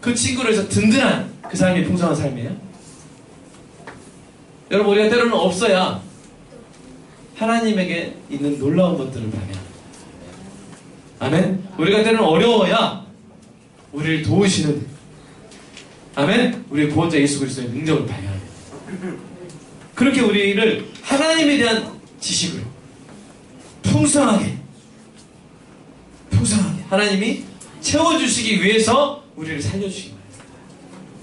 그 친구를 해서 든든한 그 삶이 풍성한 삶이에요? 여러분, 우리가 때로는 없어야 하나님에게 있는 놀라운 것들을 발견합니다. 아멘? 우리가 때로는 어려워야 우리를 도우시는, 아멘? 우리의 구원자 예수 그리스도의 능력을 발견합니다. 그렇게 우리를 하나님에 대한 지식으로 풍성하게 하나님이 채워주시기 위해서 우리를 살려주신 거예요.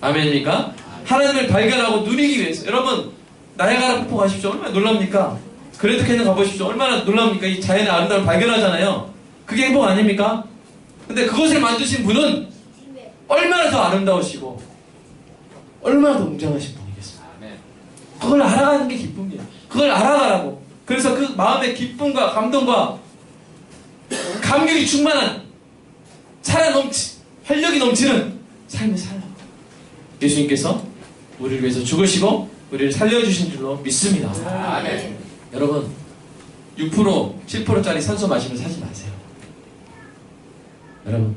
아멘입니까? 하나님을 발견하고 누리기 위해서. 여러분, 나야가라 폭포 가십시오. 얼마나 놀랍니까? 그레이트 캐년 가보십시오. 얼마나 놀랍니까? 이 자연의 아름다움을 발견하잖아요. 그게 행복 아닙니까? 근데 그것을 만드신 분은 얼마나 더 아름다우시고 얼마나 더 웅장하신 분이겠습니까? 그걸 알아가는 게 기쁨이에요. 그걸 알아가라고. 그래서 그 마음의 기쁨과 감동과 감격이 충만한 활력이 넘치는 삶을 살라고. 예수님께서 우리를 위해서 죽으시고 우리를 살려주신 줄로 믿습니다. 아멘. 여러분, 6%, 7%짜리 산소 마시면 사지 마세요. 여러분,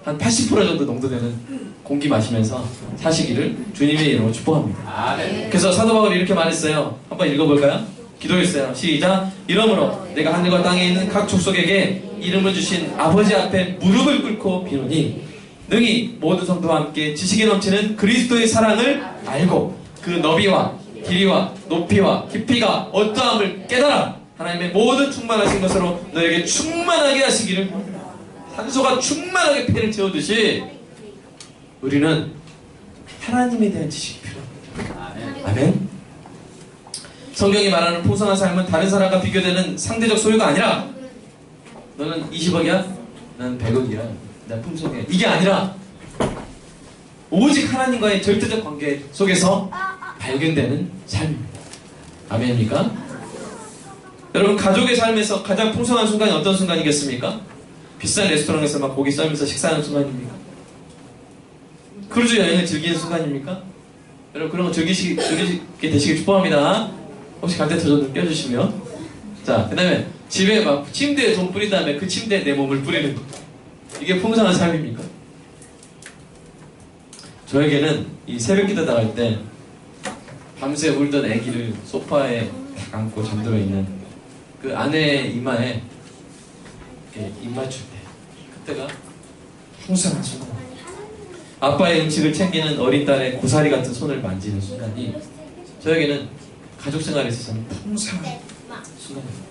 한 80% 정도 농도 되는 공기 마시면서 사시기를 주님의 이름으로 축복합니다. 그래서 사도 바울이 이렇게 말했어요. 한번 읽어볼까요? 기도했어요. 시작. 이러므로 내가 하늘과 땅에 있는 각 족속에게 이름을 주신 아버지 앞에 무릎을 꿇고 비노니 능히 모든 성도와 함께 지식에 넘치는 그리스도의 사랑을 알고 그 너비와 길이와 높이와 깊이가 어떠함을 깨달아 하나님의 모든 충만하신 것으로 너에게 충만하게 하시기를. 산소가 충만하게 폐를 채우듯이 우리는 하나님에 대한 지식이 필요합니다. 아멘. 성경이 말하는 풍성한 삶은 다른 사람과 비교되는 상대적 소유가 아니라 너는 20억이야? 난 100억이야. 난 풍성해. 이게 아니라 오직 하나님과의 절대적 관계 속에서 발견되는 삶입니다. 아멘입니까? 여러분, 가족의 삶에서 가장 풍성한 순간이 어떤 순간이겠습니까? 비싼 레스토랑에서 막 고기 썰면서 식사하는 순간입니까? 크루즈 여행을 즐기는 순간입니까? 여러분, 그런 거 즐기게 되시길 축복합니다. 혹시 갈 때 저 좀 껴주시면. 자, 그 다음에 집에 막 침대에 돈 뿌린 다음에 그 침대에 내 몸을 뿌리는 거. 이게 풍성한 삶입니까? 저에게는 이 새벽 기도 나갈 때 밤새 울던 아기를 소파에 딱 안고 잠들어 있는 그 아내의 이마에 이렇게 입 맞출 때 그때가 풍성한 순간. 아빠의 음식을 챙기는 어린 딸의 고사리 같은 손을 만지는 순간이 저에게는 가족 생활에 있어서는 풍성한 순간입니다.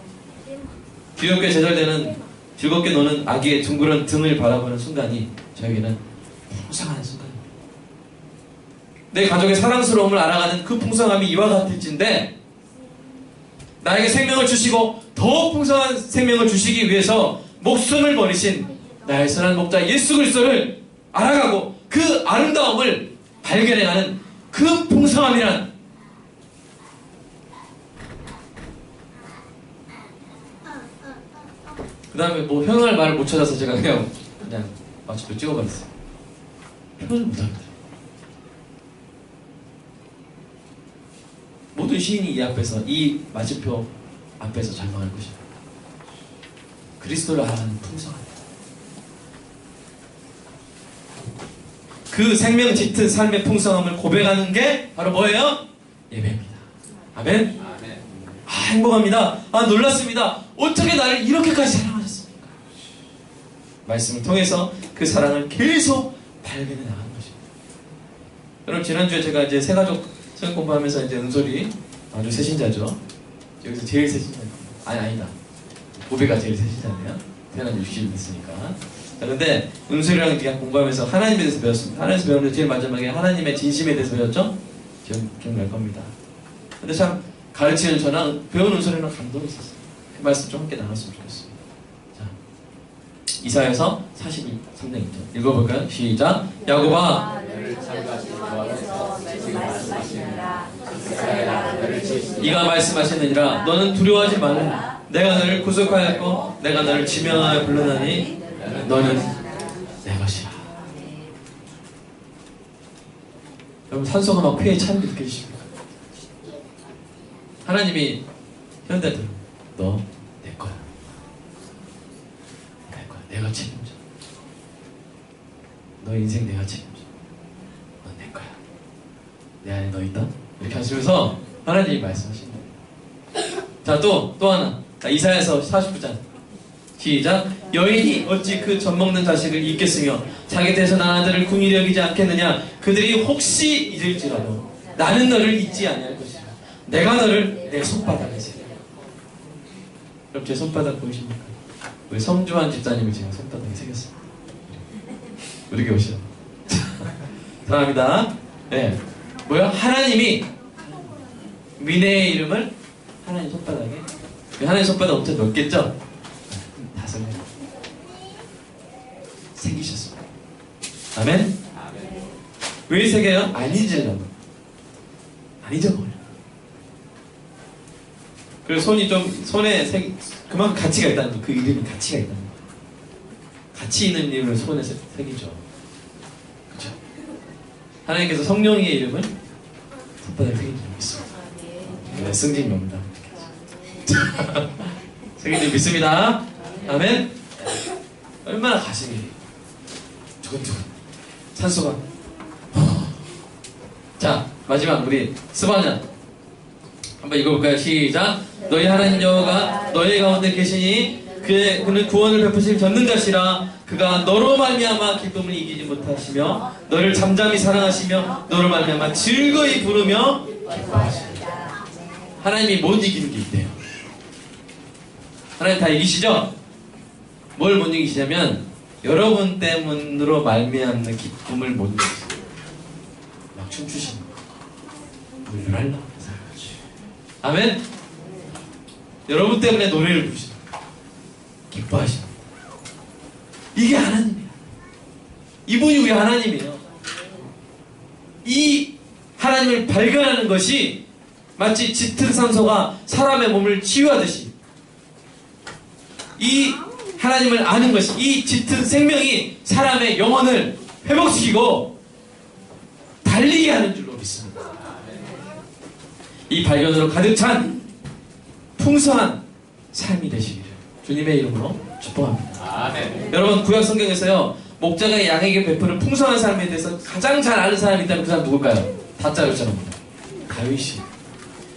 귀엽게 제절되는 즐겁게 노는 아기의 둥그런 등을 바라보는 순간이 저에게는 풍성한 순간입니다. 내 가족의 사랑스러움을 알아가는 그 풍성함이 이와 같을진데 나에게 생명을 주시고 더 풍성한 생명을 주시기 위해서 목숨을 버리신 나의 선한 목자 예수 그리스도를 알아가고 그 아름다움을 발견해가는 그 풍성함이란 그 다음에 뭐 표현할 말을 못 찾아서 제가 그냥 마침표 찍어버렸어요. 표현을 못합니다. 모든 시인이 이 앞에서 이 마침표 앞에서 절망할 것입니다. 그리스도를 알아가는 풍성함. 그 생명 짙은 삶의 풍성함을 고백하는 게 바로 뭐예요? 예배입니다. 아멘? 행복합니다. 놀랐습니다. 어떻게 나를 이렇게까지 사랑하셨습니까? 말씀을 통해서 그 사랑을 계속 발견해 나가는 것입니다. 여러분, 지난주에 제가 이제 새가족 성경 공부하면서 이제 은솔이 아주 새신자죠. 여기서 제일 새신자입니다. 아니다. 보배가 제일 새신자네요. 태어난 60일 됐으니까. 자, 근데 은솔이랑 그냥 공부하면서 하나님에 대해서 배웠습니다. 하나님에서 배우는데 제일 마지막에 하나님의 진심에 대해서 배웠죠? 기억날 겁니다. 근데 참 가르치는 저나 배운 은솔이랑 감동이 있었어요. 그 말씀 좀 함께 나눴으면 좋겠습니다. 자, 이사야서 43장 2절 읽어볼까요? 시작. 야곱아, 이가 말씀하셨느니라. 너는 두려워하지 말라. 내가 너를 구속하였고 내가 너를 지명하여 불러나니 너는 내 것이라. 여러분, 산소가 막 폐에 차는 게 느껴지십니까? 하나님이 현대들 너 내 거야. 내 거야. 내가 책임져. 너 인생 내가 책임져. 넌 내 거야. 내 안에 너 있다? 이렇게 하시면서 하나님이 말씀하십니다. 자, 또 하나. 자, 이사야서 49장 시작. 여인이 어찌 그 젖먹는 자식을 잊겠으며 자기 대에서 난 아들을 궁히 여기지 않겠느냐. 그들이 혹시 잊을지라도 나는 너를 잊지 아니할 것이라. 내가 너를 내 손바닥에 새겨. 그럼 제 손바닥 보이십니까? 우리 성주한 집사님을 제가 손바닥에 새겼습니다. 우리 오시죠. 사랑합니다. 네. 뭐야? 하나님이 미네의 이름을 하나님 손바닥에, 하나님 손바닥 엄청 넓겠죠? 5명 새기셨습니다. 아멘? 왜 새겨요? 안 잊으려고. 안 잊어버려. 그리고 손에 그만큼 가치가 있다는 거, 그 이름이 가치가 있다는 거. 가치 있는 이름을 손에 새기죠. 그렇죠? 하나님께서 성령의 이름을 손바닥에 새긴 줄 믿습니다. 네, 승진 명단. 승진 믿습니다. 아멘. 얼마나 가슴이 두근두근. 산소가. 자, 마지막 우리 스바냐 한번 읽어볼까요? 시작. 너희 하나님 여호와가 너희 가운데 계시니 그는 구원을 베푸실 전능자시라. 그가 너로 말미암아 기쁨을 이기지 못하시며 너를 잠잠히 사랑하시며 너로 말미암아 즐거이 부르며 기뻐하시라. 하나님이 못 이기는 게 있대요. 하나님 다 이기시죠? 뭘 못 이기시냐면 여러분 때문으로 말미암는 기쁨을 못 이기시죠. 막 춤추시는 거 물랄라. 아멘. 여러분 때문에 노래를 부르시는 거 기뻐하시는 거. 이게 하나님이야. 이분이 우리 하나님이에요. 이 하나님을 발견하는 것이 마치 짙은 산소가 사람의 몸을 치유하듯이 이 하나님을 아는 것이, 이 짙은 생명이 사람의 영혼을 회복시키고 달리게 하는 줄로 믿습니다. 이 발견으로 가득 찬 풍성한 삶이 되시기를 주님의 이름으로 축복합니다. 아멘. 여러분, 구약 성경에서요, 목자가 양에게 베푸는 풍성한 삶에 대해서 가장 잘 아는 사람이 있다면 그 사람 누굴까요? 다짜였잖아요. 다윗이.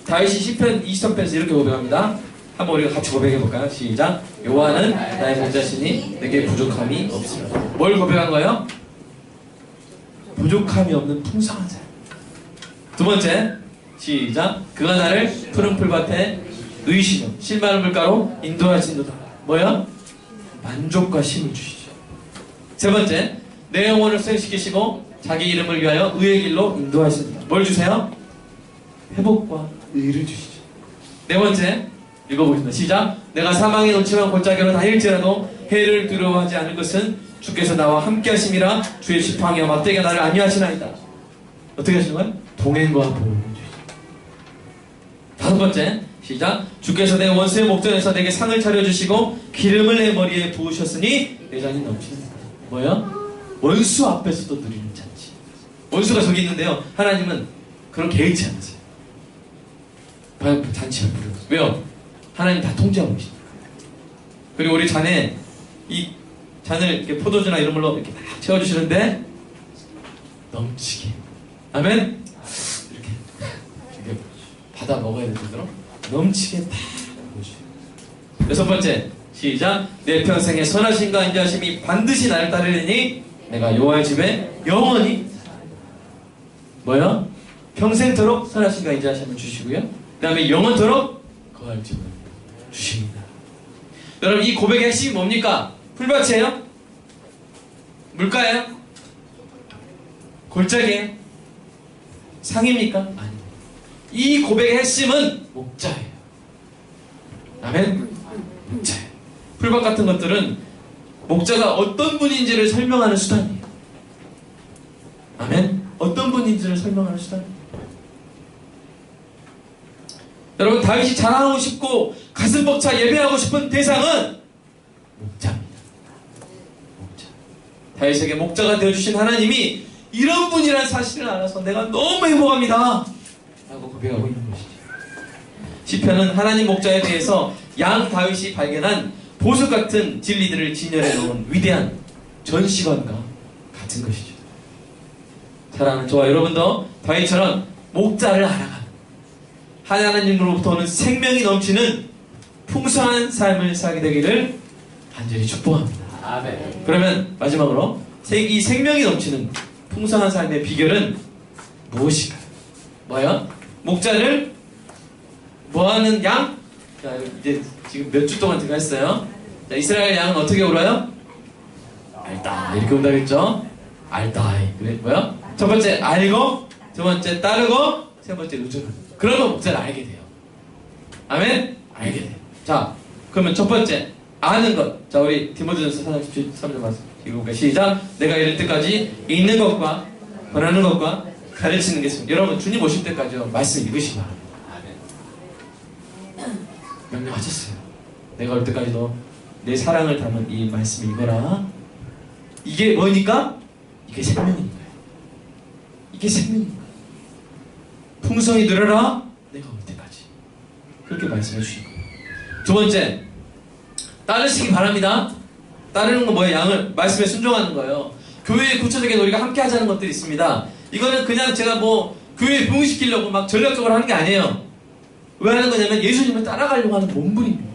다윗이 시편 23편에서 이렇게 고백합니다. 한번 우리가 같이 고백해볼까요? 시작. 여호와는 나의 목자시니 내게 부족함이 없으리라. 뭘 고백한 거예요? 부족함이 없는 풍성한 삶. 두 번째, 시작. 그가 나를 푸른 풀밭에 누이시며 실마른 물가로 인도하시도다. 뭐야? 만족과 쉼을 주시죠. 세 번째, 내 영혼을 수행시키시고 자기 이름을 위하여 의의 길로 인도하시도다. 뭘 주세요? 회복과 의를 주시죠. 네 번째, 읽어보겠습니다. 시작. 내가 사망의 넘침한 골짜기로 다닐지라도 해를 두려워하지 않을 것은 주께서 나와 함께 하심이라. 주의 지팡이와 막대기가 나를 안위하시나이다. 어떻게 하시는 거예요? 동행과 보호를 주시죠. 다섯 번째, 시작. 주께서 내 원수의 목전에서 내게 상을 차려주시고 기름을 내 머리에 부으셨으니 내 잔이 넘치는. 뭐야? 원수 앞에서도 누리는 잔치. 원수가 저기 있는데요, 하나님은 그런 개의치 않으세요. 잔치를 부르고. 왜요? 하나님 다 통제하고 계십니다. 그리고 우리 잔에 이 잔을 이렇게 포도주나 이런 걸로 이렇게 딱 채워주시는데 넘치게. 아멘. 이렇게 받아 먹어야 될 정도로 넘치게 다 보여주세요. 여섯 번째, 시작. 내 평생에 선하심과 인자하심이 반드시 나를 따르리니 내가 여호와의 집에 영원히. 뭐야? 평생토록 선하심과 인자하심을 주시고요, 그 다음에 영원토록 거할 집을 주십니다. 여러분, 이 고백의 핵심이 뭡니까? 풀밭이에요? 물가예요? 골짜기예요? 상입니까? 아니요. 이 고백의 핵심은 목자예요. 아멘? 목자예요. 풀밭 같은 것들은 목자가 어떤 분인지를 설명하는 수단이에요. 아멘? 어떤 분인지를 설명하는 수단이에요. 여러분, 다윗이 자랑하고 싶고 가슴 벅차 예배하고 싶은 대상은 목자입니다. 목자. 다윗에게 목자가 되어주신 하나님이 이런 분이라는 사실을 알아서 내가 너무 행복합니다 라고 고백하고 있는 것이죠. 시편은 하나님 목자에 대해서 양 다윗이 발견한 보석 같은 진리들을 진열해 놓은 위대한 전시관과 같은 것이죠. 사랑하는 저와 여러분도 다윗처럼 목자를 알아가는 하나님으로부터 오는 생명이 넘치는 풍성한 삶을 살게 되기를 간절히 축복합니다. 아멘. 그러면 마지막으로 이 생명이 넘치는 풍성한 삶의 비결은 무엇일까요? 뭐야? 목자를 뭐하는 양? 자, 이제 지금 몇 주 동안 제가 했어요. 자, 이스라엘 양은 어떻게 울어요? 알다 이렇게 운다겠죠? 알다. 그래 뭐야? 첫 번째 알고, 두 번째 따르고, 세 번째 의존하는. 그러면 목자를 알게 돼요. 아멘? 알게 돼요. 자, 그러면 첫 번째 아는 것. 자, 우리 디모데전서 4장 13절 말씀 읽어볼까요? 시작. 내가 이럴 때까지 읽는 것과 권하는 것과 가르치는 게 있습니다. 여러분, 주님 오실 때까지요, 말씀 읽으시기 바랍니다. 명령하셨어요. 내가 올 때까지도 내 사랑을 담은 이 말씀 읽어라. 이게 뭐니까? 이게 생명이니까요. 이게 생명이니까요. 풍성히 늘어라. 내가 올 때까지. 그렇게 말씀해 주신 거예요. 두 번째, 따르시기 바랍니다. 따르는 건 뭐예요? 양을 말씀에 순종하는 거예요. 교회의 구체적인 우리가 함께 하자는 것들이 있습니다. 이거는 그냥 제가 뭐 교회에 부흥시키려고 막 전략적으로 하는 게 아니에요. 왜 하는 거냐면 예수님을 따라가려고 하는 몸부림이에요.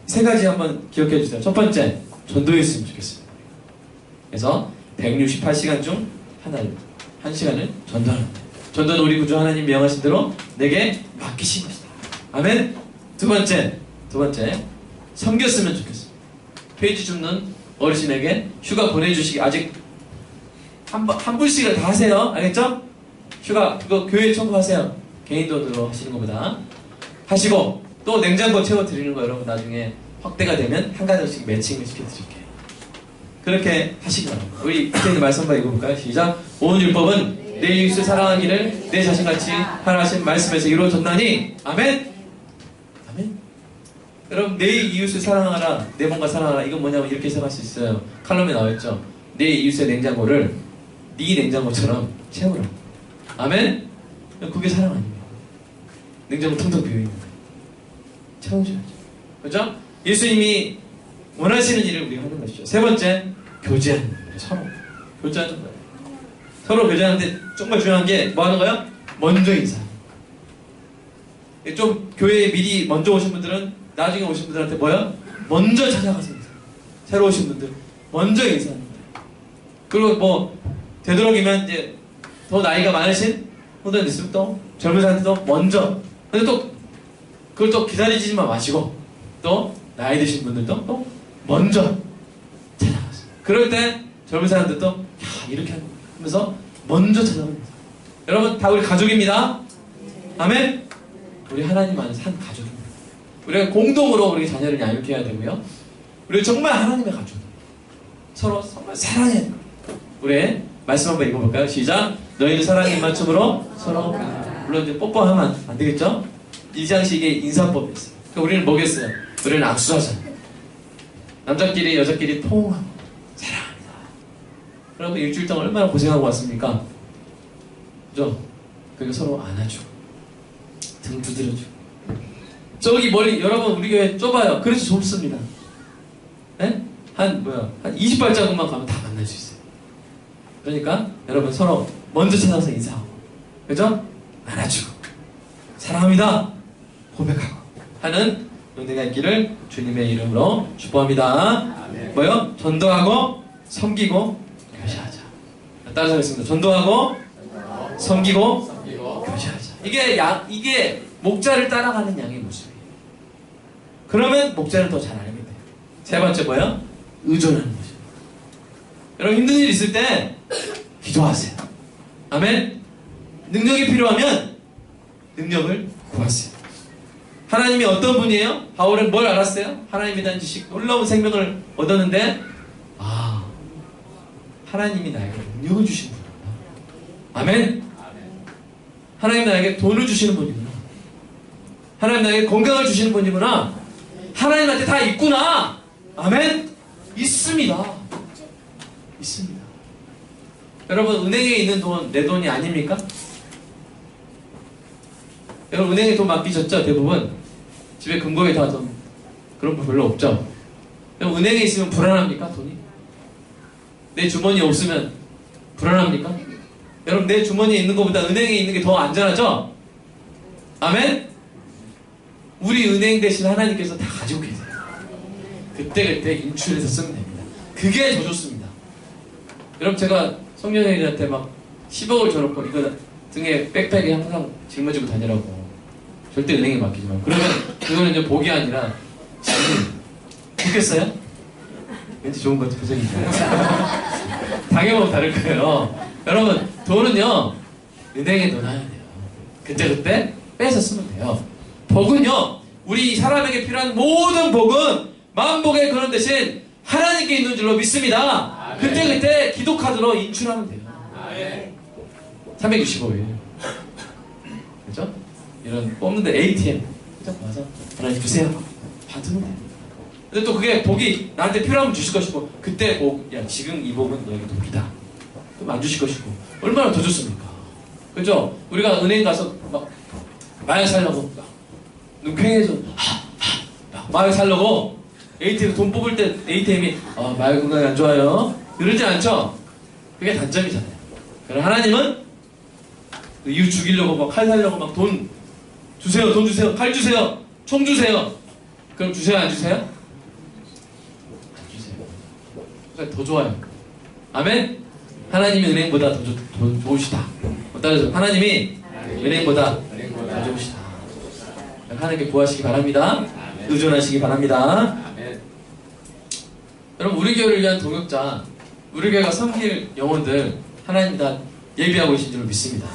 세 가지 한번 기억해 주세요. 첫 번째, 전도했으면 좋겠어요. 그래서 168시간 중 한 시간을 전도하는 거예요. 전도는 우리 구주 하나님 명하신 대로 내게 맡기신 것이다. 아멘. 두 번째, 섬겼으면 좋겠어요. 페이지 줍는 어르신에게 휴가 보내주시기 아직 한 분씩을 다 하세요. 알겠죠? 휴가 그거 교회에 청구하세요. 개인 돈으로 하시는 것보다 하시고 또 냉장고 채워드리는 거 여러분 나중에 확대가 되면 한 가정씩 매칭을 시켜드릴게요. 그렇게 하시기 바랍니다. 우리 그때 말씀 한번 읽어볼까요? 시작. 온 율법은 내 이웃을 사랑하기를 내 자신같이 하라 하신 말씀에서 이루어졌나니 아멘. 아멘. 여러분 내 이웃을 사랑하라, 내 몸과 사랑하라. 이건 뭐냐면 이렇게 생각할 수 있어요. 칼럼에 나와있죠. 내 이웃의 냉장고를 네 냉장고처럼 채우라. 아멘. 그게 사랑 아닙니까? 냉장고 텅텅 비어있는 거예요. 채워줘야죠. 그렇죠? 예수님이 원하시는 일을 우리가 하는 것이죠. 세 번째, 교제하는 거예요. 서로 교제하는 거예요. 서로 교제하는데 정말 중요한 게 뭐 하는 거예요? 먼저 인사. 좀 교회에 미리 먼저 오신 분들은 나중에 오신 분들한테 뭐요? 먼저 찾아가서 인사. 새로 오신 분들 먼저 인사하는 거예요. 그리고 뭐 되도록이면 이제 더 나이가 많으신 분들 있으면 또 젊은 사람들도 먼저. 근데 또 그걸 또 기다리지만 마시고 또 나이 드신 분들도 또 먼저 찾아갔어요. 그럴 때 젊은 사람들도 야 이렇게 하면서 먼저 찾아갑니다. 여러분 다 우리 가족입니다. 아멘. 우리 하나님 안에서 한 가족입니다. 우리가 공동으로 우리 자녀를 양육해야 되고요. 우리 정말 하나님의 가족. 서로 정말 사랑해. 우리 말씀 한번 읽어볼까요? 시작. 너희는 사랑의 입맞춤으로 서로. 물론 이제 뽀뽀하면 안 되겠죠? 이 장식의 인사법이었어요. 그러니까 우리는 뭐겠어요? 우리는 악수하잖아요. 남자끼리 여자끼리 포옹하고 사랑합니다. 여러분 일주일 동안 얼마나 고생하고 왔습니까? 그죠? 그리고 서로 안아주고 등 두드려주고. 저기 멀리 여러분 우리 교회 좁아요. 그래서 좁습니다. 네? 한 20발자국만 가면 다 만날 수 있어요. 그러니까 여러분 서로 먼저 찾아서 인사하고 그죠? 안아주고 사랑합니다 고백하고 하는 은혜가 있기를 주님의 이름으로 축복합니다. 아멘. 뭐요? 전도하고 섬기고 교제하자. 따라서 하겠습니다. 전도하고 섬기고 교제하자. 이게 목자를 따라가는 양의 모습이에요. 그러면 목자를 더 잘 알게 돼요. 세 번째 뭐요? 의존하는 거죠. 여러분 힘든 일 있을 때 기도하세요. 아멘. 능력이 필요하면 능력을 구하세요. 하나님이 어떤 분이에요? 바울은 뭘 알았어요? 하나님에 대한 지식, 놀라운 생명을 얻었는데 하나님이 나에게 능력을 주시는 분이구나. 아멘. 하나님 나에게 돈을 주시는 분이구나. 하나님 나에게 건강을 주시는 분이구나. 하나님한테 다 있구나. 아멘. 있습니다. 있습니다. 여러분 은행에 있는 돈 내 돈이 아닙니까? 여러분 은행에 돈 맡기셨죠? 대부분 집에 금고에 다 돈 그런 거 별로 없죠? 여러분 은행에 있으면 불안합니까? 돈이? 내 주머니에 없으면 불안합니까? 여러분 내 주머니에 있는 것보다 은행에 있는 게 더 안전하죠? 아멘? 우리 은행 대신 하나님께서 다 가지고 계세요. 그때그때 인출해서 쓰면 됩니다. 그게 더 좋습니다. 여러분 제가 성년회장한테 막 10억을 줘놓고 이거 등에 백팩에 항상 짊어지고 다니라고 절대 은행에 맡기지 마. 그러면 그거는 이제 복이 아니라 좋겠어요? 왠지 좋은 것 같은 표정이잖아요. 당해보면 다를 거예요. 여러분 돈은요 은행에 넣어놔야 돼요. 그때그때 빼서 쓰면 돼요. 복은요 우리 사람에게 필요한 모든 복은 만복의 그런 대신 하나님께 있는 줄로 믿습니다. 그때그때 기도 카드로 인출하면 돼요. 365일 그죠? 이런 뽑는데 ATM 딱 와서 하나님 주세요 받으면 돼요. 근데 또 그게 복이 나한테 필요하면 주실 것이고 그때 복, 야 지금 이 복은 너에게 복이다 그럼 안 주실 것이고 얼마나 더 좋습니까? 그죠? 우리가 은행 가서 막 마약 살려고 눈퀭해서 마약 살려고 ATM 돈 뽑을 때 ATM이 마약 건강이 안 좋아요 그러지 않죠? 그게 단점이잖아요. 그럼 하나님은 이유 죽이려고 막 칼 살려고 막 돈 주세요, 돈 주세요, 칼 주세요, 총 주세요. 그럼 주세요, 안 주세요? 안 주세요. 그러니까 더 좋아요. 아멘? 하나님이 은행보다 더 좋으시다. 따라서 하나님이 은행보다 더 좋으시다. 하나님께 구하시기 바랍니다. 의존하시기 바랍니다. 여러분, 우리 교회를 위한 동역자, 우리 교회가 섬길 영혼들 하나님 다 예비하고 계신 줄 믿습니다.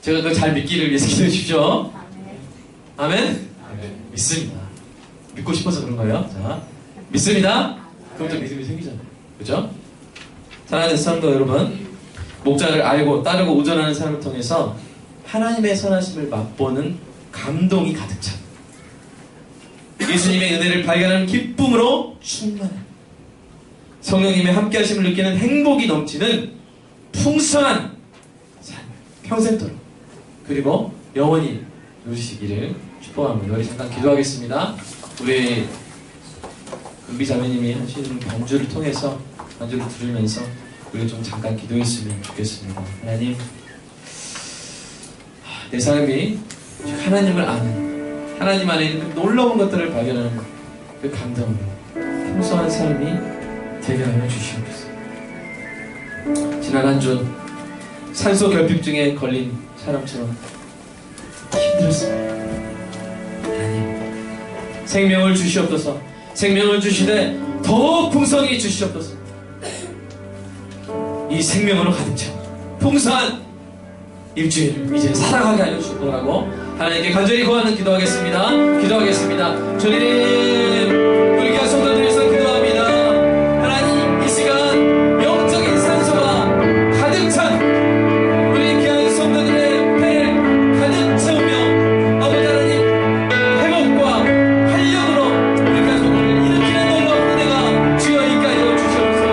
제가 그걸 잘 믿기를 위해서 기도해 주십시오. 아멘? 믿습니다. 믿고 싶어서 그런 거예요. 자, 믿습니다. 그럼 또 믿음이 생기잖아요. 그죠? 사랑하는 성도 여러분, 목자를 알고 따르고 의존하는 사람을 통해서 하나님의 선하심을 맛보는 감동이 가득 찬 예수님의 은혜를 발견하는 기쁨으로 충만한 성령님의 함께하심을 느끼는 행복이 넘치는 풍성한 삶, 평생도록 그리고 영원히 누리시기를 축복합니다. 우리 잠깐 기도하겠습니다. 우리 은비 자매님이 하시는 반주를 통해서 반주를 들으면서 우리가 좀 잠깐 기도했으면 좋겠습니다. 하나님, 내 삶이 하나님을 아는, 하나님 안에 있는 놀라운 것들을 발견하는 그 감동으로 풍성한 삶이 되게 하여 주시옵소서. 지난 한 주 산소 결핍증에 걸린 사람처럼 힘들었습니다. 하나님, 생명을 주시옵소서. 생명을 주시되 더욱 풍성히 주시옵소서. 이 생명으로 가득 찬 풍성한 일주일을 이제 살아가게 하여 주시고 하나님께 간절히 구하는 기도하겠습니다. 기도하겠습니다. 주님, 우리 교회 성도들 위해서 기도합니다. 하나님, 이 시간 영적인 산소가 가득 찬 우리 교회 성도들의 배를 가득 채우며 아버지 하나님, 회복과 활력으로 우리 가족을 일으키는 놀라운 은혜가 주여 있게 하여 주시옵소서.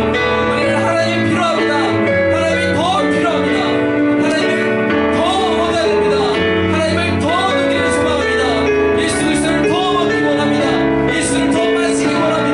우리는 하나님 필요합니다. 하나님이 더 필요합니다. 하나님을 더 얻어야 됩니다. 하나님을 더 누리는 소망합니다. 예수 그리스도를 더 먹기 원합니다. 예수를 더 마시기 원합니다.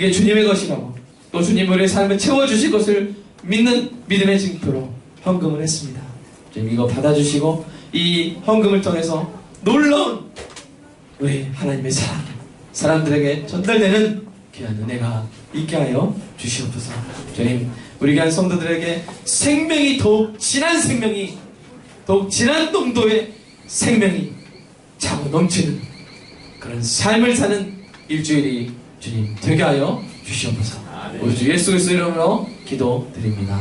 이게 주님의 것이라고 또 주님 우리의 삶을 채워주실 것을 믿는 믿음의 증표로 헌금을 했습니다. 주님 이거 받아주시고 이 헌금을 통해서 놀라운 우리 하나님의 사랑, 사람들에게 전달되는 귀한 은혜가 있게 하여 주시옵소서. 주님 우리 귀한 성도들에게 생명이 더욱 진한 생명이, 더욱 진한 농도의 생명이 차고 넘치는 그런 삶을 사는 일주일이 주님 되게 하여 주시옵소서. 우리 주 예수 그리스도 이름으로 기도드립니다.